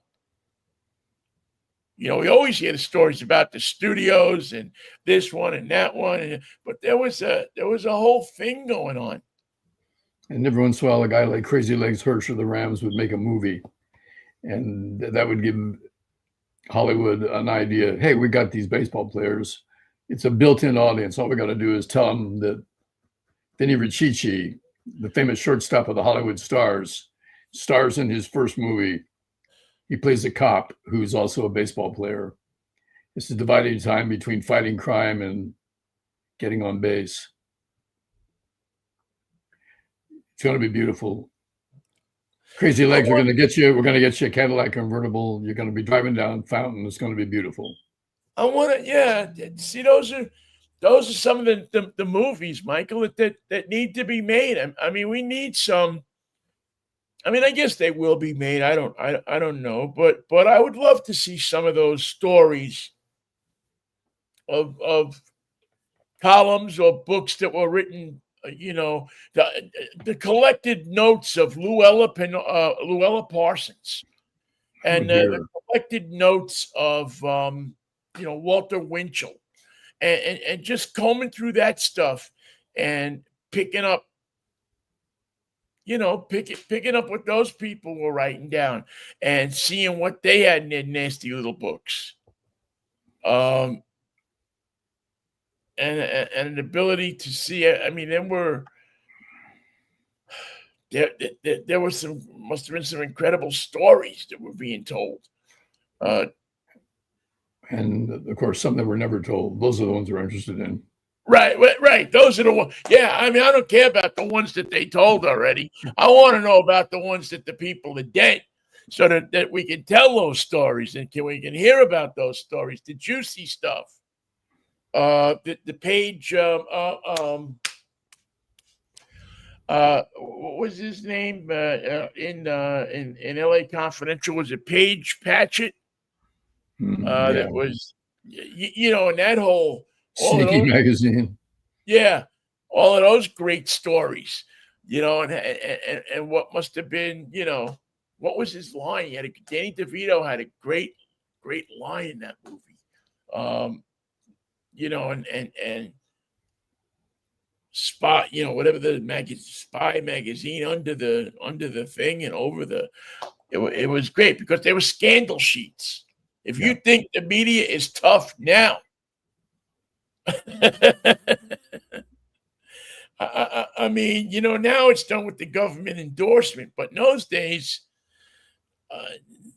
Speaker 1: We always hear the stories about the studios and this one and that one, but there was a whole thing going on.
Speaker 2: And every once in a while, a guy like Crazy Legs Hirsch of the Rams would make a movie, and that would give Hollywood an idea. Hey, we got these baseball players. It's a built-in audience. All we got to do is tell them that Vinnie, the famous shortstop of the Hollywood Stars, stars in his first movie. He plays a cop who's also a baseball player. This is dividing time between fighting crime and getting on base. It's going to be beautiful. Crazy Legs, we're going to get you a Cadillac convertible. You're going to be driving down Fountain. It's going to be beautiful.
Speaker 1: I want to, yeah. See, those are some of the movies, Michael, that need to be made. I mean, we need some. I mean, I guess they will be made. I don't know, but I would love to see some of those stories of columns or books that were written. The collected notes of Luella Parsons, and the collected notes of Walter Winchell, and just combing through that stuff and picking up what those people were writing down and seeing what they had in their nasty little books. And an ability to see it. I mean, there were must have been some incredible stories that were being told.
Speaker 2: And of course, some that were never told. Those are the ones we're interested in.
Speaker 1: Right. Those are the ones. Yeah, I mean, I don't care about the ones that they told already. I want to know about the ones that the people are dead, so that we can tell those stories and we can hear about those stories, the juicy stuff. The page. What was his name in L.A. Confidential? Was it Page Patchett?
Speaker 2: Yeah.
Speaker 1: That was, in that whole
Speaker 2: Sneaky magazine.
Speaker 1: Yeah, all of those great stories, and what must have been, what was his line? Danny DeVito had a great line in that movie. And Spy, whatever the Spy magazine under the thing and over it was great because there were scandal sheets. If you think the media is tough now, I mean, now it's done with the government endorsement, but in those days,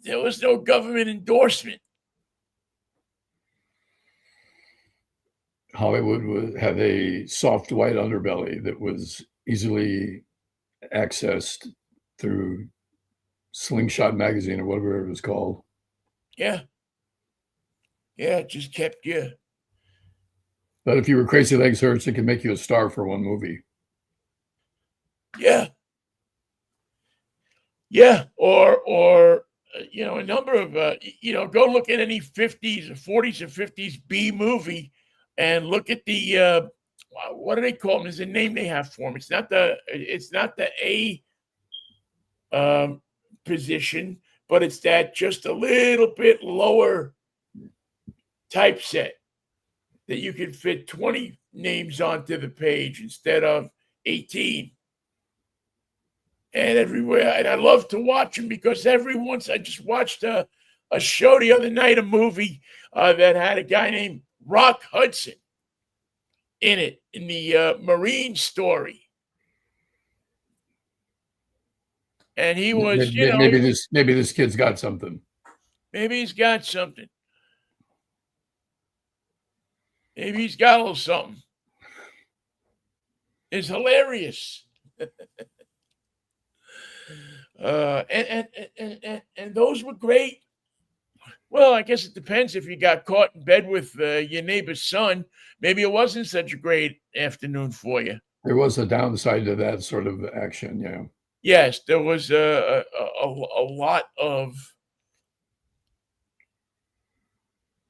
Speaker 1: there was no government endorsement.
Speaker 2: Hollywood had a soft white underbelly that was easily accessed through Slingshot magazine or whatever it was called.
Speaker 1: Yeah, it just kept you.
Speaker 2: But if you were Crazy Legs Hirsch, it could make you a star for one movie.
Speaker 1: Yeah, or a number of go look at any 50s or 40s or 50s B movie and look at the what do they call them? There's a name they have for them. It's not the A position, but it's that just a little bit lower typeset that you can fit 20 names onto the page instead of 18. and everywhere. And I love to watch them because every once I just watched a show the other night, a movie that had a guy named Rock Hudson in it, in the Marine story. And he was,
Speaker 2: maybe this kid's got something.
Speaker 1: Maybe he's got something. Maybe he's got a little something. It's hilarious. And those were great. Well, I guess it depends if you got caught in bed with your neighbor's son. Maybe it wasn't such a great afternoon for you.
Speaker 2: There was a downside to that sort of action, yeah.
Speaker 1: Yes, there was a lot of,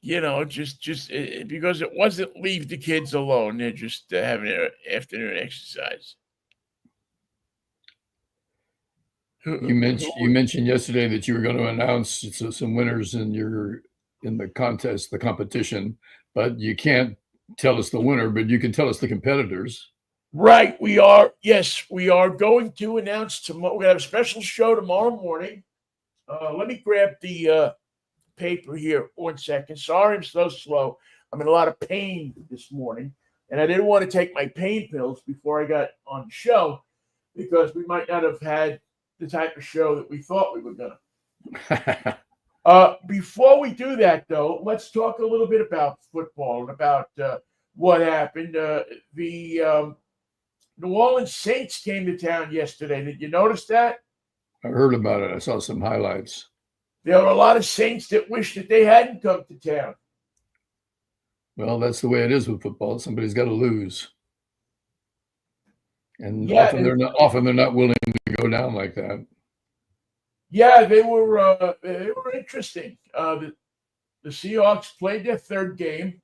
Speaker 1: just because it wasn't leave the kids alone. They're just having an afternoon exercise.
Speaker 2: You mentioned yesterday that you were going to announce some winners in the contest, the competition, but you can't tell us the winner, but you can tell us the competitors.
Speaker 1: Right, we are. Yes, we are going to announce tomorrow. We're going to have a special show tomorrow morning. Let me grab the paper here 1 second. Sorry, I'm so slow. I'm in a lot of pain this morning, and I didn't want to take my pain pills before I got on the show because we might not have had the type of show that we thought we were going to. Before we do that, though, let's talk a little bit about football and about what happened. The New Orleans Saints came to town yesterday. Did you notice that?
Speaker 2: I heard about it. I saw some highlights.
Speaker 1: There were a lot of Saints that wish that they hadn't come to town.
Speaker 2: Well, that's the way it is with football. Somebody's got to lose. And often they're not willing to go down like that.
Speaker 1: Yeah, they were interesting. The Seahawks played their third game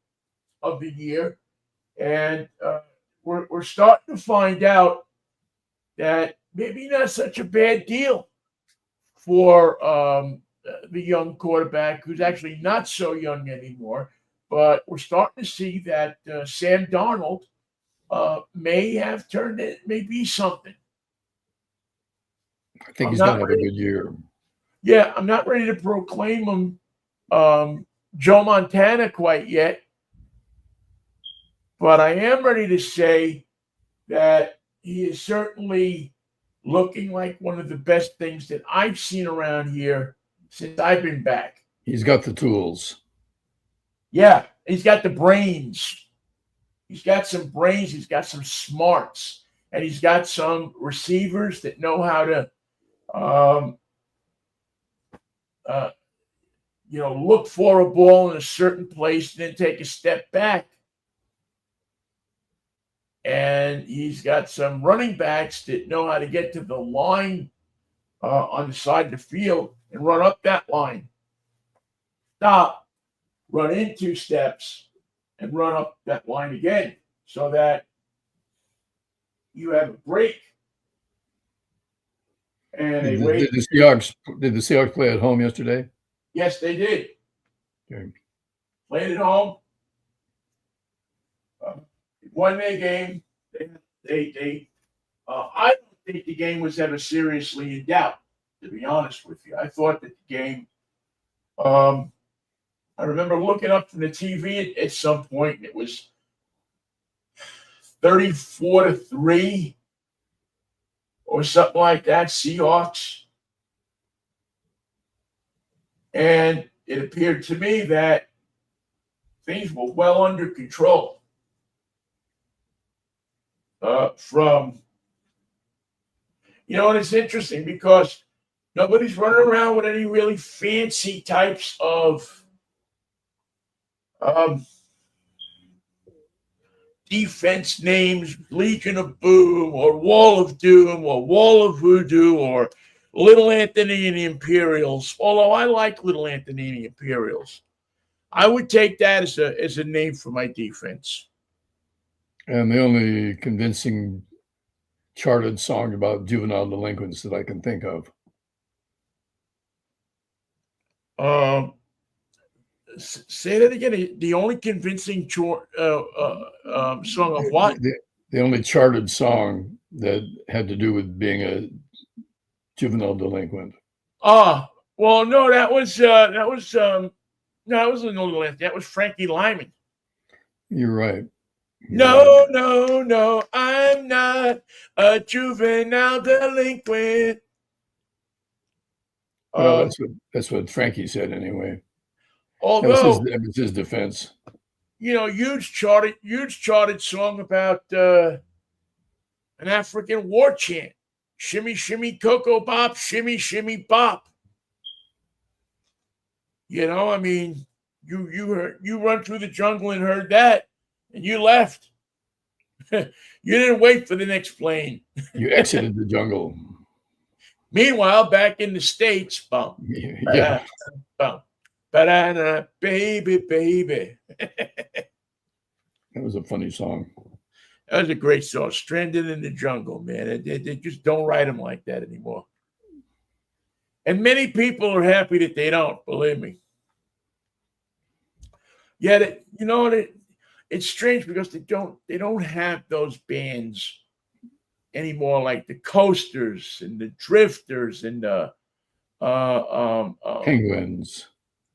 Speaker 1: of the year, and we're starting to find out that maybe not such a bad deal for the young quarterback, who's actually not so young anymore. But we're starting to see that Sam Darnold may have turned it, may be something.
Speaker 2: I think he's going to have a good year.
Speaker 1: Yeah, I'm not ready to proclaim him Joe Montana quite yet, but I am ready to say that he is certainly looking like one of the best things that I've seen around here since I've been back.
Speaker 2: He's got the tools.
Speaker 1: Yeah, he's got the brains. He's got some brains. He's got some smarts. And he's got some receivers that know how to, look for a ball in a certain place and then take a step back. And he's got some running backs that know how to get to the line on the side of the field and run up that line. Stop, run in 2 steps, and run up that line again so that you have a break. And
Speaker 2: did the Seahawks play at home yesterday?
Speaker 1: Yes, they did.
Speaker 2: Okay.
Speaker 1: Played at home. Won their game. I don't think the game was ever seriously in doubt, to be honest with you. I thought that the game, I remember looking up from the TV at some point, and it was 34-3 or something like that, Seahawks. And it appeared to me that things were well under control. And it's interesting because nobody's running around with any really fancy types of defense names, Legion of Boom or Wall of Doom or Wall of Voodoo or Little Anthony and the Imperials. Although I like Little Anthony and the Imperials, I would take that as a name for my defense.
Speaker 2: And the only convincing charted song about juvenile delinquents that I can think of.
Speaker 1: Say that again. The only convincing song of what?
Speaker 2: The only charted song that had to do with being a juvenile delinquent.
Speaker 1: Oh, well, no, that was no, that was that was Frankie Lyman.
Speaker 2: You're right.
Speaker 1: No, no, no, I'm not a juvenile delinquent.
Speaker 2: Well, that's what Frankie said anyway.
Speaker 1: Although,
Speaker 2: that was his defense.
Speaker 1: huge charted song about an African war chant. Shimmy, shimmy, cocoa bop, shimmy, shimmy, bop. I mean, you run through the jungle and heard that, and you left. You didn't wait for the next plane.
Speaker 2: You exited the jungle.
Speaker 1: Meanwhile, back in the States, bum,
Speaker 2: Yeah,
Speaker 1: bum, banana, baby, baby.
Speaker 2: that was a funny song.
Speaker 1: That was a great song. Stranded in the Jungle, man. They just don't write them like that anymore. And many people are happy that they don't, believe me. Yet, it's strange because they don't have those bands anymore, like the Coasters and the Drifters and the
Speaker 2: Penguins.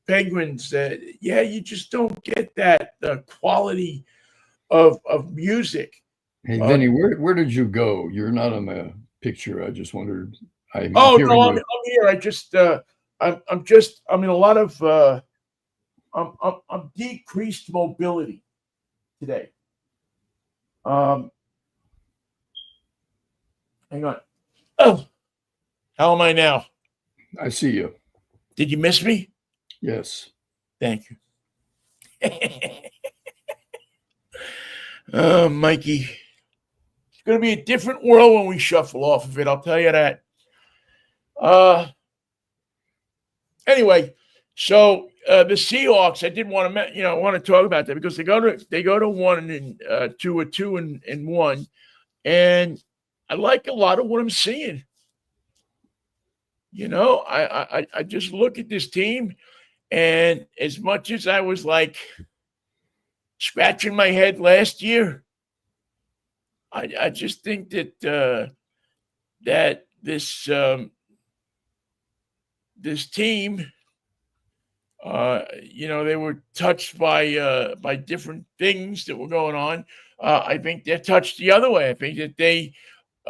Speaker 1: You just don't get that quality of music.
Speaker 2: Hey, Vinnie, where did you go? You're not on the picture. I just wondered.
Speaker 1: I'm here. I'm in a lot of I'm decreased mobility today. Hang on. Oh, how am I now?
Speaker 2: I see you.
Speaker 1: Did you miss me?
Speaker 2: Yes.
Speaker 1: Thank you. Oh, Mikey. It's going to be a different world when we shuffle off of it. I'll tell you that. Anyway, so the Seahawks, I did want to talk about that because they go to 2-2-1, and I like a lot of what I'm seeing. I just look at this team, and as much as I was like scratching my head last year, I just think that that this team, they were touched by different things that were going on. I think they're touched the other way. I think that they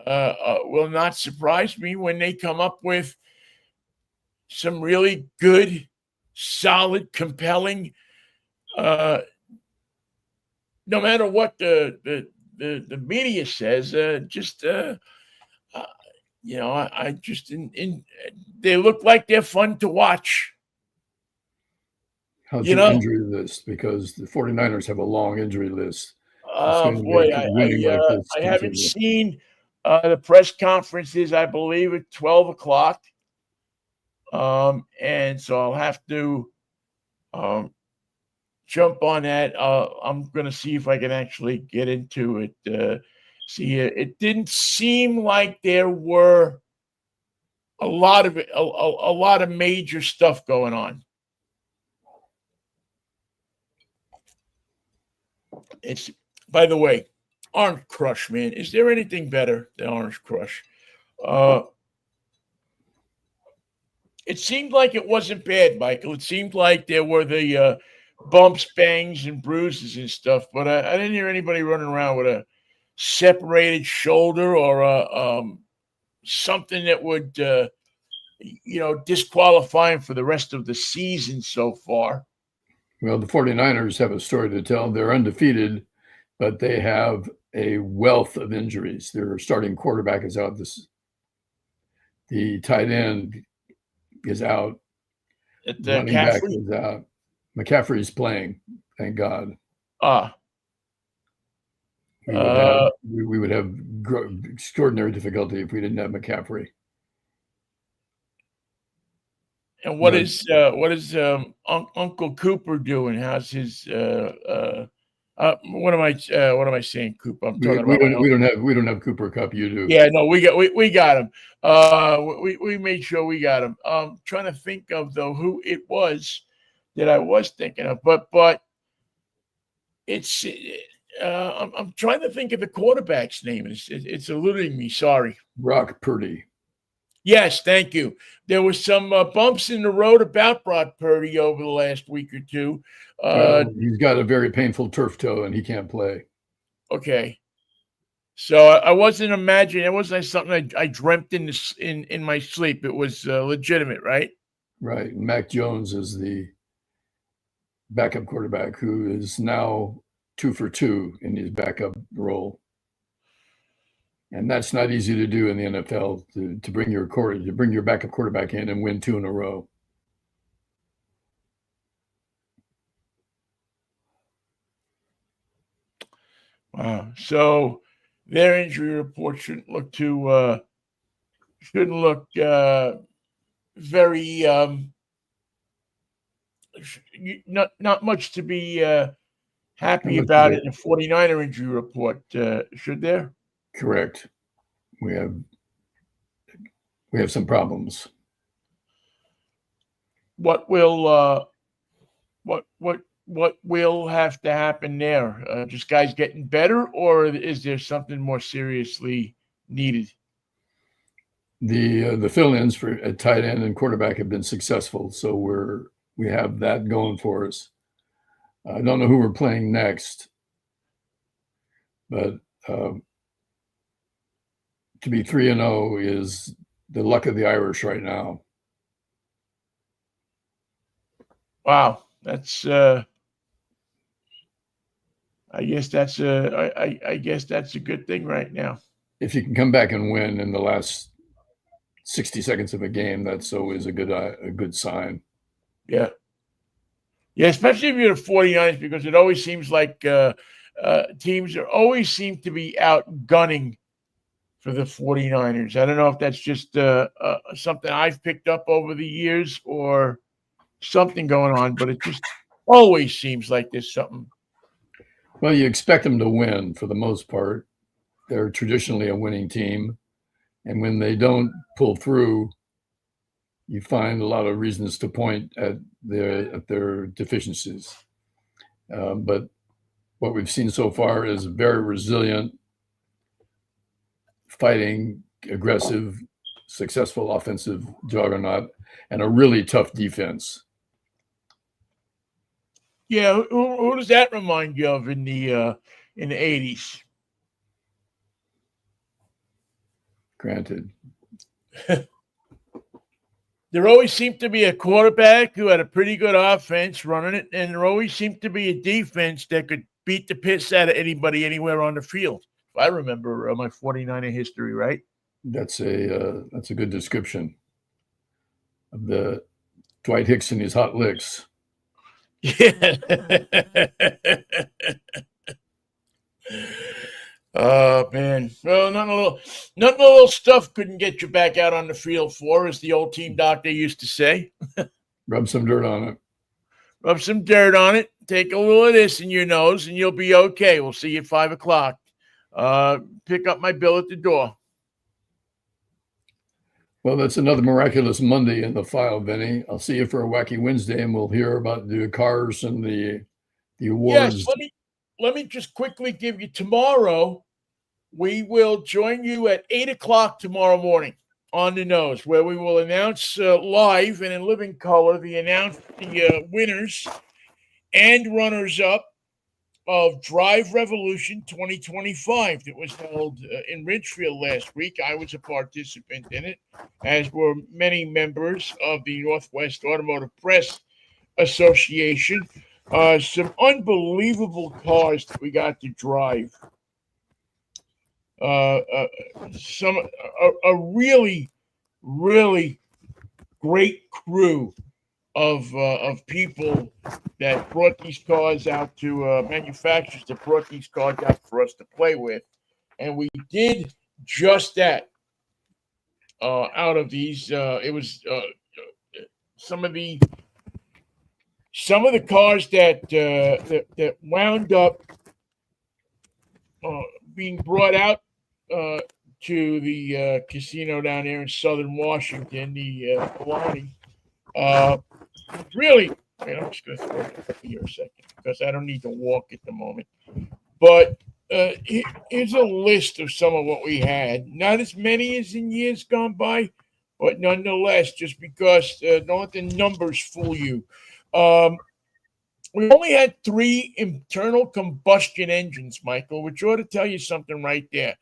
Speaker 1: will not surprise me when they come up with some really good, solid, compelling. No matter what the media says, I just they look like they're fun to watch.
Speaker 2: How's your injury list? Because the 49ers have a long injury list.
Speaker 1: Boy, I haven't seen the press conferences, I believe, at 12 o'clock. And so I'll have to jump on that. I'm going to see if I can actually get into it. It didn't seem like there were a lot of major stuff going on. It's, by the way, Orange Crush, man. Is there anything better than Orange Crush? It seemed like it wasn't bad, Michael. It seemed like there were the bumps, bangs, and bruises and stuff, but I didn't hear anybody running around with a separated shoulder or something that would, disqualify him for the rest of the season so far.
Speaker 2: Well, the 49ers have a story to tell. They're undefeated, but they have a wealth of injuries. Their starting quarterback is out. The tight end is out. Running back is out. McCaffrey's playing, thank God. We would have extraordinary difficulty if we didn't have McCaffrey.
Speaker 1: And what is Uncle Cooper doing? How's his? What am I saying, Cooper? I'm talking about.
Speaker 2: We don't have Cooper Kupp. You do.
Speaker 1: Yeah, no, we got him. We made sure we got him. Trying to think of who it was that I was thinking of, but it's. I'm trying to think of the quarterback's name. It's eluding me. Sorry.
Speaker 2: Brock Purdy.
Speaker 1: Yes, thank you. There was some bumps in the road about Brock Purdy over the last week or two.
Speaker 2: Well, he's got a very painful turf toe and he can't play.
Speaker 1: Okay. So I wasn't imagining. It wasn't something I dreamt in my sleep. It was legitimate, right?
Speaker 2: Right. Mac Jones is the backup quarterback who is now 2 for 2 in his backup role. And that's not easy to do in the NFL to bring your backup quarterback in and win 2 in a row.
Speaker 1: Wow. So their injury report shouldn't look very not much to be happy about in the 49er injury report, should there?
Speaker 2: Correct. We have some problems.
Speaker 1: What will have to happen there? Just guys getting better, or is there something more seriously needed?
Speaker 2: The fill-ins for at tight end and quarterback have been successful, so we have that going for us. I don't know who we're playing next, but to be 3-0 is the luck of the Irish right now.
Speaker 1: Wow, that's I guess that's a good thing right now.
Speaker 2: If you can come back and win in the last 60 seconds of a game, that's always a good sign.
Speaker 1: Yeah. Yeah, especially if you're the 49ers, because it always seems like teams always seem to be outgunning for the 49ers. I don't know if that's just something I've picked up over the years or something going on, but it just always seems like there's something.
Speaker 2: Well, you expect them to win for the most part. They're traditionally a winning team. And when they don't pull through, you find a lot of reasons to point at their deficiencies. But what we've seen so far is very resilient, fighting, aggressive, successful offensive juggernaut, and a really tough defense.
Speaker 1: Yeah, who does that remind you of in the 80s?
Speaker 2: Granted.
Speaker 1: There always seemed to be a quarterback who had a pretty good offense running it, and there always seemed to be a defense that could beat the piss out of anybody anywhere on the field. If I remember my 49er history, right?
Speaker 2: That's a good description of the Dwight Hicks and his hot licks.
Speaker 1: Yeah. Oh man. Well, nothing a little stuff couldn't get you back out on the field for, as the old team doctor used to say.
Speaker 2: Rub some dirt on it.
Speaker 1: Rub some dirt on it. Take a little of this in your nose, and you'll be okay. We'll see you at 5:00. Pick up my bill at the door.
Speaker 2: Well, that's another miraculous Monday in the file, Vinnie. I'll see you for a wacky Wednesday, and we'll hear about the cars and the awards.
Speaker 1: Yes, let me just quickly give you tomorrow. We will join you at 8:00 tomorrow morning on the nose, where we will announce live and in living color the winners and runners-up of Drive Revolution 2025 that was held in Ridgefield last week. I was a participant in it, as were many members of the Northwest Automotive Press Association. Some unbelievable cars that we got to drive. A really, really great crew of people that brought these cars out to manufacturers that brought these cars out for us to play with, and we did just that. Out of these, it was some of the cars that wound up being brought out to the casino down there in southern Washington, the Kalani. Really, I'm just going to throw it up here a second because I don't need to walk at the moment. But here's a list of some of what we had. Not as many as in years gone by, but nonetheless, just because don't let the numbers fool you. Um, we only had 3 internal combustion engines, Michael, which ought to tell you something right there.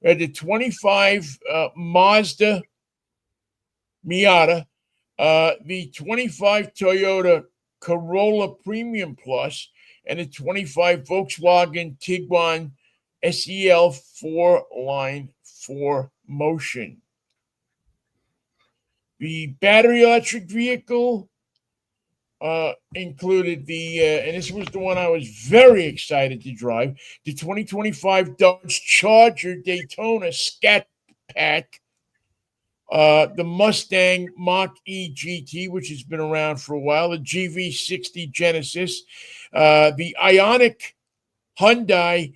Speaker 1: We had the 25 Mazda Miata, the 25 Toyota Corolla Premium Plus, and the 25 Volkswagen Tiguan SEL 4-line 4 Motion. The battery electric vehicle included and this was the one I was very excited to drive, the 2025 Dodge Charger Daytona Scat Pack, the Mustang Mach-E GT, which has been around for a while, the GV60 Genesis, the Ioniq Hyundai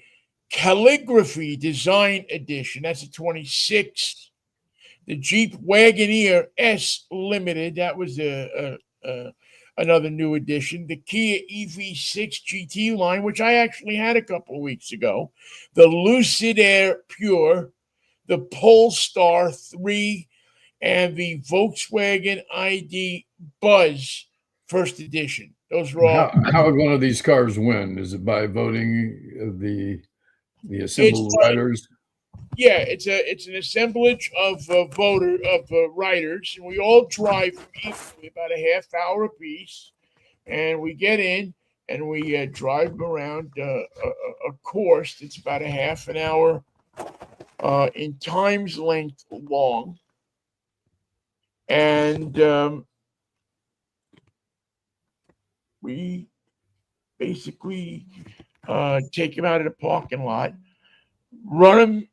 Speaker 1: Calligraphy Design Edition, that's a 26, the Jeep Wagoneer S Limited, that was another new addition. The Kia EV6 GT line, which I actually had a couple of weeks ago. The Lucid Air Pure, the Polestar 3, and the Volkswagen ID Buzz First Edition. Those were all.
Speaker 2: How would one of these cars win? Is it by voting of the assembled riders?
Speaker 1: Yeah, it's an assemblage of riders, and we all drive equally, about a half hour apiece, and we get in and we drive around a course that's about a half an hour in times length long, and we basically take them out of the parking lot, run them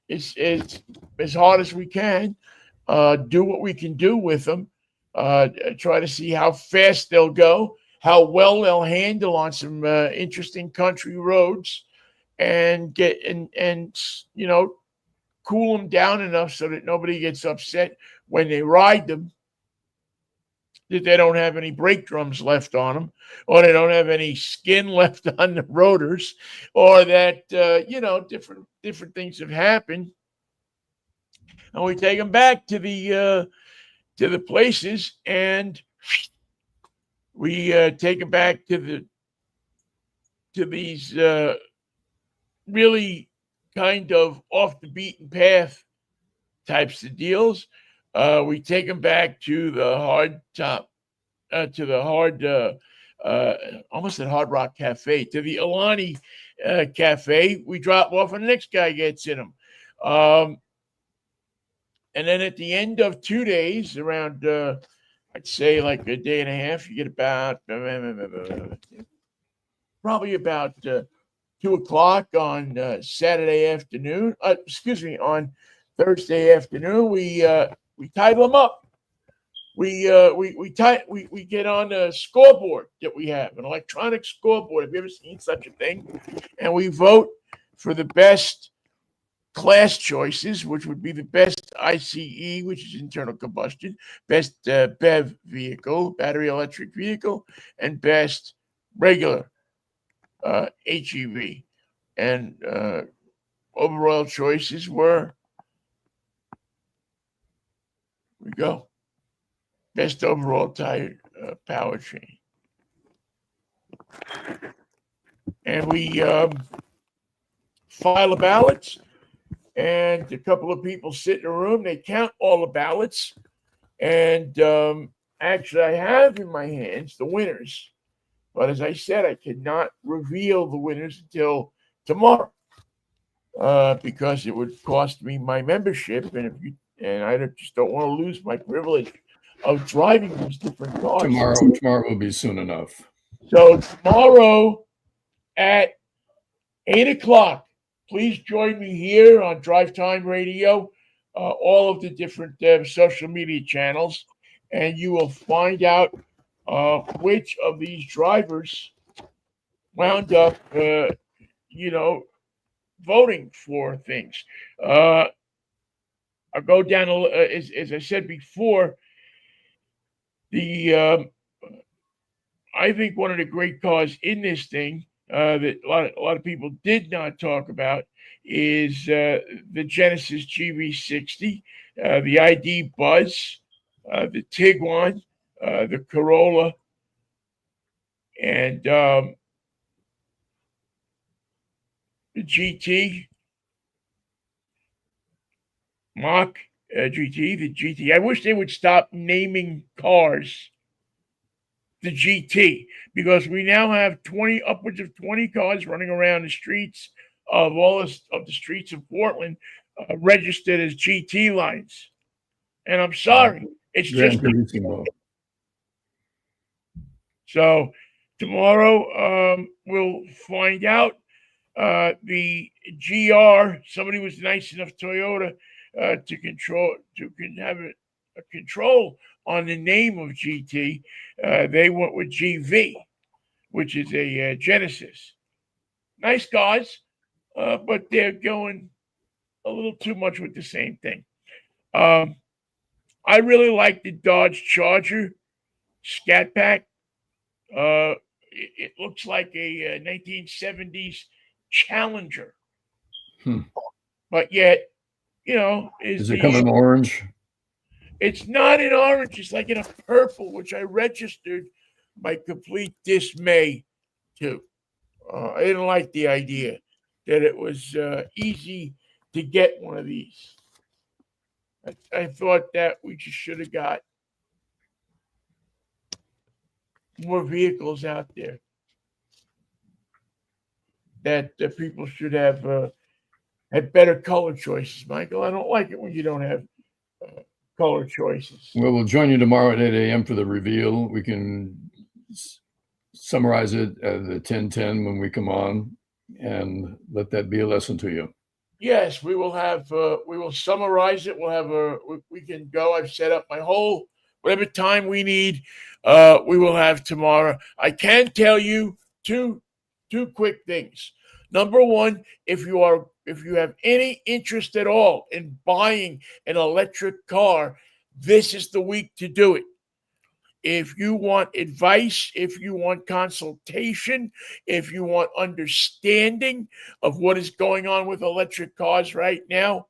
Speaker 1: as hard as we can, do what we can do with them, try to see how fast they'll go, how well they'll handle on some interesting country roads, and get and cool them down enough so that nobody gets upset when they ride them, that they don't have any brake drums left on them, or they don't have any skin left on the rotors, or that different things have happened, and we take them back to the places, and we take them back to these really kind of off the beaten path types of deals. We take them back to the hard top, to the hard, almost at Hard Rock Cafe, to the Alani Cafe. We drop off, and the next guy gets in them. And then at the end of 2 days, around, I'd say like a day and a half, you get about probably about 2 o'clock on Saturday afternoon. On Thursday afternoon, we title them up. We get on a scoreboard that we have, an electronic scoreboard. Have you ever seen such a thing? And we vote for the best class choices, which would be the best ICE, which is internal combustion, best BEV vehicle, battery electric vehicle, and best regular HEV. And overall choices were, we go, best overall tire powertrain. And we file the ballots, and a couple of people sit in a room. They count all the ballots, and actually, I have in my hands the winners. But as I said, I cannot reveal the winners until tomorrow because it would cost me my membership, and I just don't want to lose my privilege of driving these different cars.
Speaker 2: Tomorrow will be soon enough.
Speaker 1: So tomorrow at 8 o'clock, please join me here on Drive Time Radio, all of the different social media channels, and you will find out which of these drivers wound up, voting for things. I'll go down, as I said before, I think one of the great cars in this thing that a lot of people did not talk about is the Genesis GV60, the ID Buzz, the Tiguan, the Corolla, and the GT, Mach GT, the GT. I wish they would stop naming cars the GT because we now have upwards of 20 cars running around the streets of of the streets of Portland registered as GT lines. And I'm sorry, it's
Speaker 2: Gran
Speaker 1: just
Speaker 2: Turismo.
Speaker 1: so. Tomorrow we'll find out. The GR. Somebody was nice enough, Toyota, have a control on the name of GT. They went with GV, which is a Genesis. Nice cars, but they're going a little too much with the same thing. I really like the Dodge Charger Scat Pack. It looks like a 1970s Challenger, but yet,
Speaker 2: Does it come in orange?
Speaker 1: It's not in orange. It's like in a purple, which I registered my complete dismay to. I didn't like the idea that it was easy to get one of these. I thought that we just should have got more vehicles out there. That people should have had better color choices, Michael. I don't like it when you don't have color choices.
Speaker 2: Well, we'll join you tomorrow at 8 a.m. for the reveal. We can summarize it at the 10:10 when we come on, and let that be a lesson to you.
Speaker 1: Yes, we will have. We will summarize it. We'll have we can go. I've set up my whole whatever time we need. We will have tomorrow. I can tell you two quick things. Number one, if you have any interest at all in buying an electric car, this is the week to do it. If you want advice, if you want consultation, if you want understanding of what is going on with electric cars right now,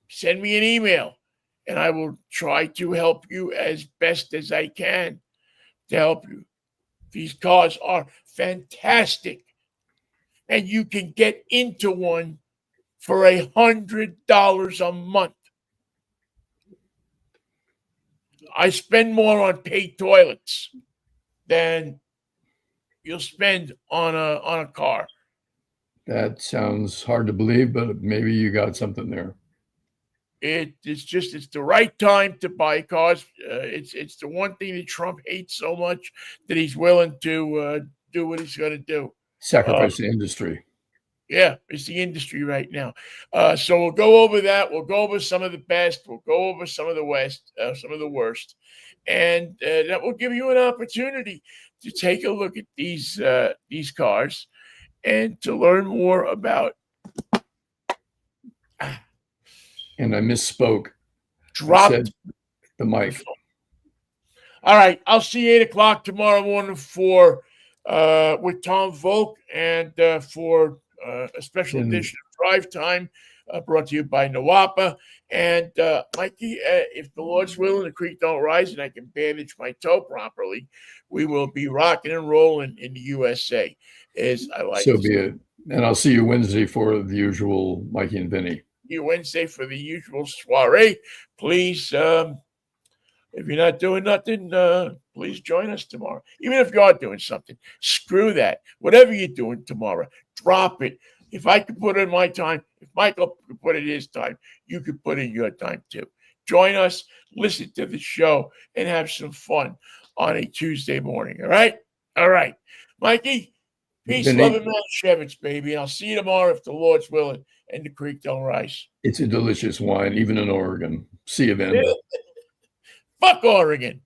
Speaker 1: send me an email and I will try to help you as best as I can to help you. These cars are fantastic. And you can get into one for $100 a month. I spend more on paid toilets than you'll spend on a car.
Speaker 2: That sounds hard to believe, but maybe you got something there.
Speaker 1: It's the right time to buy cars. It's the one thing that Trump hates so much that he's willing to do what he's going to do.
Speaker 2: Sacrifice the industry.
Speaker 1: Yeah, it's the industry right now. So we'll go over that. We'll go over some of the best. We'll go over some of the worst, and that will give you an opportunity to take a look at these cars and to learn more about.
Speaker 2: And I misspoke.
Speaker 1: Dropped
Speaker 2: I said the mic.
Speaker 1: All right, I'll see you 8:00 tomorrow morning for with Tom Volk and for a special edition of Drive Time brought to you by Nawapa. And Mikey, if the Lord's willing, the creek don't rise and I can bandage my toe properly, we will be rocking and rolling in the USA. As I like.
Speaker 2: So be it. And I'll see you Wednesday for the usual Mikey and Vinnie.
Speaker 1: You Wednesday for the usual soiree. Please, if you're not doing nothing, please join us tomorrow. Even if you are doing something, screw that. Whatever you're doing tomorrow, drop it. If I could put in my time, if Michael could put in his time, you could put in your time too. Join us, listen to the show, and have some fun on a Tuesday morning. All right? All right. Mikey, peace, love, and Manischewitz, baby. And I'll see you tomorrow if the Lord's willing and the creek don't rise.
Speaker 2: It's a delicious wine, even in Oregon. See you, Vin.
Speaker 1: Fuck Oregon.